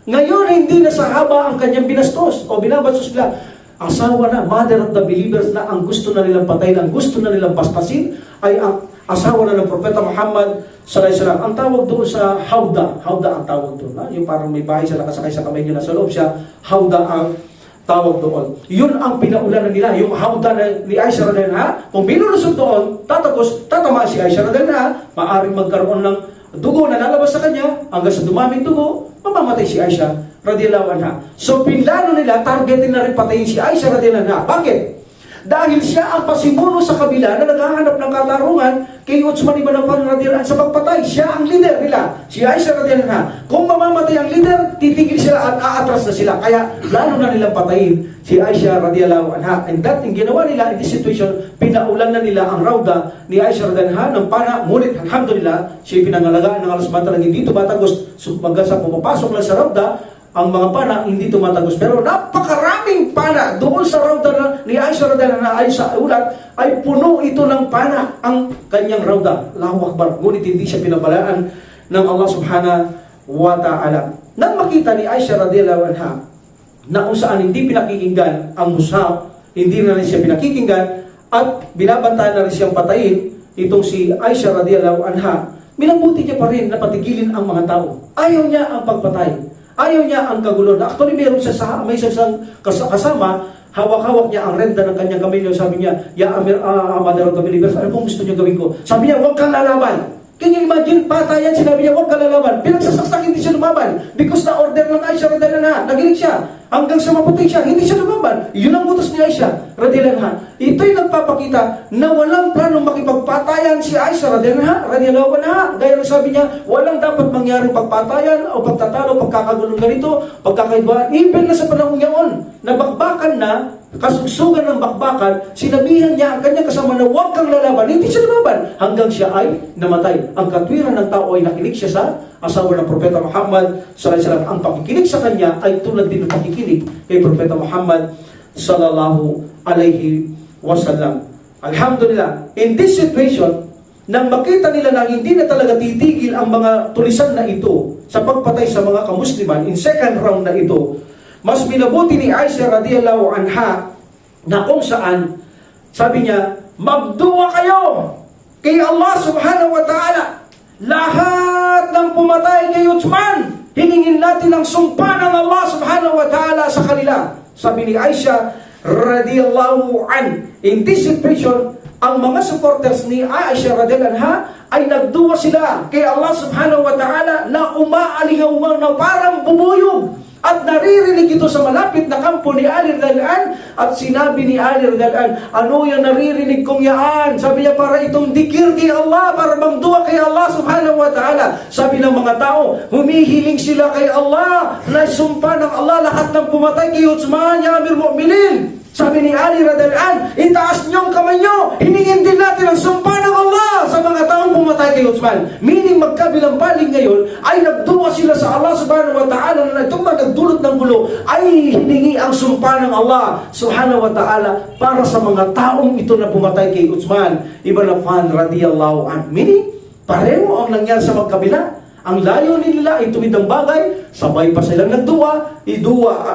Ngayon, hindi na sahaba ang kanyang binastos o binabastos nila. Asawa na, Mother of the Believers na ang gusto na nilang patayin, ang gusto na nilang bastasin, ay ang asawa na ng Propeta Muhammad sallallahu alaihi wasallam. Ang tawag doon sa hawda ang tawag doon. Yung parang may bahay siya nakasakay sa kamay niya na sa loob siya, hawda ang tawag doon. Yun ang pinaulanan nila, yung hawda ni Aisha radhiyallahu anha. Kung binulusot doon, tatama si Aisha radhiyallahu anha, maaring magkaroon ng dugo na lalabas sa kanya, hanggang sa dumaming dugo, mamamatay si Aisha radhiyallahu anha. So pinlano nila, targetin na rin patayin si Aisha radhiyallahu anha. Bakit? Dahil siya ang pasimuno sa kabila na naghahanap ng katarungan kay Uthman ibn Affan radhiyallahu anhu sa pagpatay. Siya ang leader nila, si Aisha radhiyallahu anha. Kung mamamatay ang leader, titigil sila at aatras na sila. Kaya lalo na nilang patayin si Aisha radhiyallahu anha. And that yung ginawa nila in this situation, pinaulan na nila ang rawda ni Aisha radhiyallahu anha ng pana. Ngunit alhamdulillah, siya pinangalagaan ng Allah subhanahu wa ta'ala, hindi tumatagos hanggang sa pumapasok lang sa rawda. Ang mga pana hindi tumatagos, pero napakaraming pana doon sa rawda ni Aisha radhiyallahu anha. Ay sa ulat ay puno ito ng pana ang kanyang rawda. Allahu Akbar. Ngunit hindi siya pinabalaan ng Allah subhanahu wa ta'ala. Nang makita ni Aisha radhiyallahu anha na kung saan hindi pinakikinggan ang mushaf, hindi na rin siya pinakikinggan at binabantayan na rin siyang patayin itong si Aisha radhiyallahu anha, minabuti niya pa rin na patigilin ang mga tao. Ayaw niya ang pagpatay. Ayaw niya ang kagulo. Actually, may isang kasama, hawak-hawak niya ang renda ng kanyang kamilyo. Sabi niya, Ya Mother of the Believers, ano pong gusto niyo gawin ko? Sabi niya, huwag kang lalaban. Can you imagine, patayan, sinabi niya, huwag kang lalaban. Pinagsasaksak, hindi siya lumaban. Because na order ng Aisha radhiyallahu anha, naginig siya. Hanggang sa maputi siya, hindi siya lumaban. Yun ang utos ni Aisha radhiyallahu anha. Ito'y nagpapakita na walang planong makipagpatayan si Aisha radhiyallahu anha. Gaya ng sabi niya, walang dapat mangyaring pagpatayan o pagtatalo, pagkakagulong ganito, pagkakaibaan. Even na sa panahon ngayon, nabakbakan na, kasugsugan ng bakbakan, sinabihan niya ang kanyang kasama na huwag kang lalaban. Hindi siya lumaban hanggang siya ay namatay. Ang katwiran ng tao ay nakinig siya sa asawa ng Propeta Muhammad sallallahu alaihi wasallam. Ang pakikinig sa kanya ay tulad din ng pakikinig kay Propeta Muhammad sallallahu alaihi wasallam. Alhamdulillah, in this situation, nang makita nila na hindi na talaga titigil ang mga tulisan na ito sa pagpatay sa mga kamusliman, in second round na ito, mas minabuti ni Aisha radhiyallahu anha na kung saan, sabi niya, magdua kayo kay Allah subhanahu wa ta'ala. Lahat ng pumatay kay Uthman, hiningin natin ang sumpa ng Allah subhanahu wa ta'ala sa kanila. Sabi ni Aisha radhiyallahu an. In this situation, ang mga supporters ni Aisha radhiyallahu anha ay nagduwa sila kay Allah subhanahu wa ta'ala na umaalingaw na parang bubuyog At naririnig ito sa malapit na kampo ni Ali radhiyallahu anhu, at sinabi ni Ali radhiyallahu anhu, ano yung naririnig kong yaan? Sabi niya, para itong dikir kay Allah, para magdua kay Allah subhanahu wa ta'ala. Sabi ng mga tao, humihiling sila kay Allah, na sumpa ng Allah lahat ng pumatay kay Uthman, ya Amir Mu'minin. Sabi ni Ali radhiyallahu anhu, itaas niyong kamay niyo, hiningin din natin ang sumpa ng Allah sa mga taong pumatay kay Uthman. Meaning magkabilang paling ngayon ay nagduwa sila sa Allah subhanahu wa ta'ala, na itong nagdulot ng gulo ay hiningi ang sumpa ng Allah subhanahu wa ta'ala para sa mga taong ito na pumatay kay Uthman ibn Affan radhiyallahu anhu. Meaning, pareho ang nangyari sa magkabila. Ang layunin nila ay tuwid ang bagay, sabay pa silang nagduwa,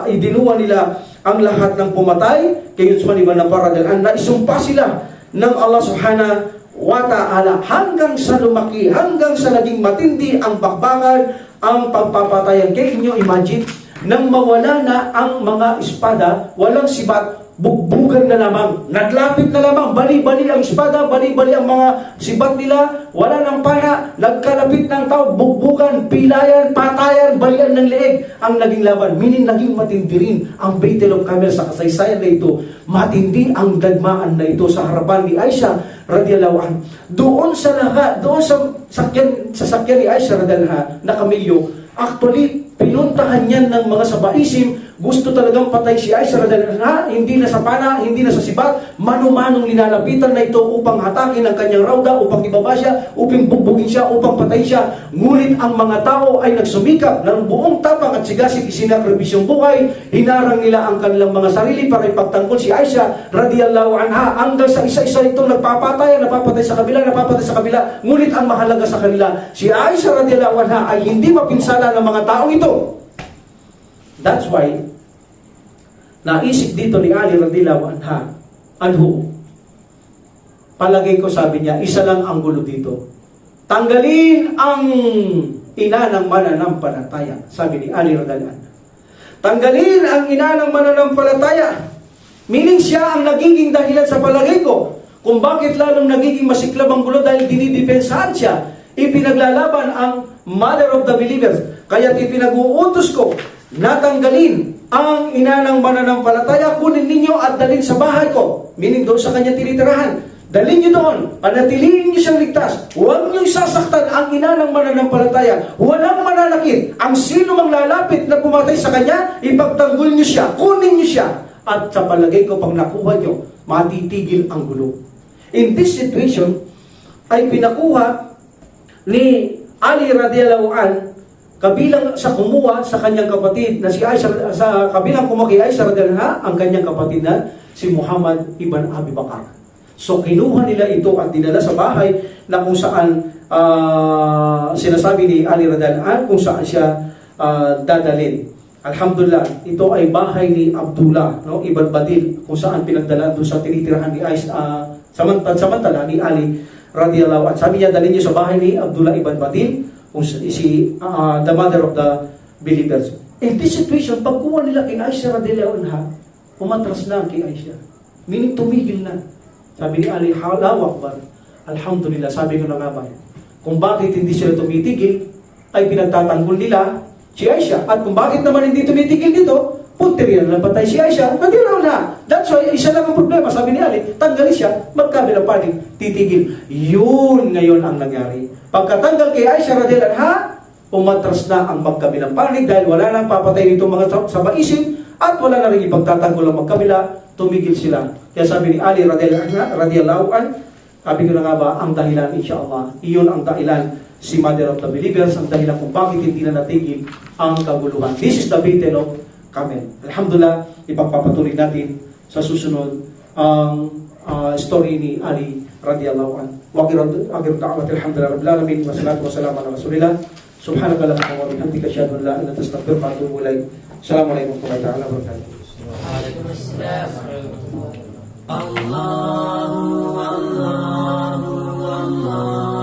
idinuwa nila ang lahat ng pumatay kay Uthman ibn Affan radhiyallahu anhu, na isumpa sila ng Allah subhanahu wa ta'ala hanggang sa lumaki, hanggang sa naging matindi ang bakbakan, ang pagpapatayan. Kaya inyo imagine, nang mawala na ang mga espada, walang sibat, bugbugan na lamang, naglapit na lamang, bali-bali ang espada, bali-bali ang mga sibat nila, wala ng pana, nagkalapit ng tao, bugbugan, pilayan, patayan, balian ng leeg ang naging laban. Meaning naging matindi rin ang Battle of Camel sa kasaysayan na ito. Matindi ang dagmaan na ito sa harapan ni Aisha radhiyallahu anha. Doon sa sakyan ni Aisha radhiyallahu anha na kamilyo, actually pinuntahan yan ng mga sabaisim. Gusto talagang patay si Aisha radhiyallahu anha, hindi na sa pana, hindi na sa sibat, mano-manong linalapitan na ito upang hatakin ang kanyang rauda, upang ibaba siya, upang bugbugin siya, upang patay siya. Ngunit ang mga tao ay nagsumikap ng buong tapang at sigasig, isinakripisyong buhay, hinarang nila ang kanilang mga sarili para ipagtanggol si Aisha radhiyallahu anha. Hanggang sa isa-isa itong napapatay sa kabila. Ngunit ang mahalaga sa kanila, si Aisha radhiyallahu anha ay hindi mapinsala ng mga taong ito. That's why, naisip dito ni Ali radhiyallahu anhu, palagay ko, sabi niya, isa lang ang gulo dito. Tanggalin ang ina ng mananampalataya, sabi ni Ali radhiyallahu anhu. Tanggalin ang ina ng mananampalataya. Meaning siya ang nagiging dahilan sa palagay ko kung bakit lalong nagiging masiklab ang gulo, dahil dinidepensahan siya. Ipinaglalaban ang mother of the believers. Kaya't ipinag-uutos ko, natanggalin ang ina ng mananampalataya, kunin ninyo at dalhin sa bahay ko. Meaning doon sa kanya tinitirahan. Dalhin nyo doon, panatiliin nyo siyang ligtas. Huwag nyo sasaktan ang ina ng mananampalataya. Walang mananakit. Ang sino mang lalapit na pumatay sa kanya, ipagtanggol nyo siya, kunin nyo siya. At sa palagay ko, pag nakuha nyo, matitigil ang gulo. In this situation, ay pinakuha ni Ali radhiyallahu anhu, kabilang sa kumuha sa kanyang kapatid na si Aisha, sa kabilang kumuha kay Aisha radhiyallahu anha, ang kanyang kapatid na si Muhammad ibn Abi Bakar. So kinuha nila ito at dinala sa bahay na kung saan sinasabi ni Ali radhiyallahu anhu kung saan siya dadalhin. Alhamdulillah, ito ay bahay ni Abdullah, no, ibn Badil, kung saan pinagdala doon sa tinitirahan ni Aisha, samantala ni Ali radhiyallahu anhu. Sabi niya, dalhin niyo sa bahay ni Abdullah ibn Badil, kung the mother of the believers. In this situation, pagkuha nila kay Aisha radhiyallahu anha, umatras na kay Aisha. Meaning tumigil na. Sabi ni Ali, Allahu Akbar. Alhamdulillah, sabi ko na nga ba, kung bakit hindi sila tumitigil, ay pinagtatanggol nila si Aisha. At kung bakit naman hindi tumitigil dito, punteriyan lang patay si Aisha, radhiyallahu anha. That's why, isa lang ang problema. Sabi ni Ali, tanggalin siya, magkabilang panig, titigil. Yun ngayon ang nangyari. Pagkatanggal kay Aisha radhiyallahu anha, umatras na ang magkabilang panig dahil wala nang papatay nitong mga sabaisim at wala na rin ipagtatanggol ang magkabila, tumigil sila. Kaya sabi ni Ali radhiyallahu anhu, sabi ko na nga ba, ang dahilan, insyaAllah, iyon ang dahilan, si Mother of the Believers, ang dahilan kung bakit hindi na natigil ang kaguluhan. This is the Battle of Camel. Alhamdulillah, ipagpapatuloy natin sa susunod ang story ni Ali radhiyallahu anhu. Wa akhiru da'wati alhamdulillah rabbil alamin wa salatu wa salam ala rasulillah. Subhanaka allahumma wa bihamdika asyhadu an la ilaha illa anta astaghfiruka wa atubu ilaik. Assalamualaikum warahmatullahi wabarakatuh. Waalaikumsalam. Allahu Allahu Allahu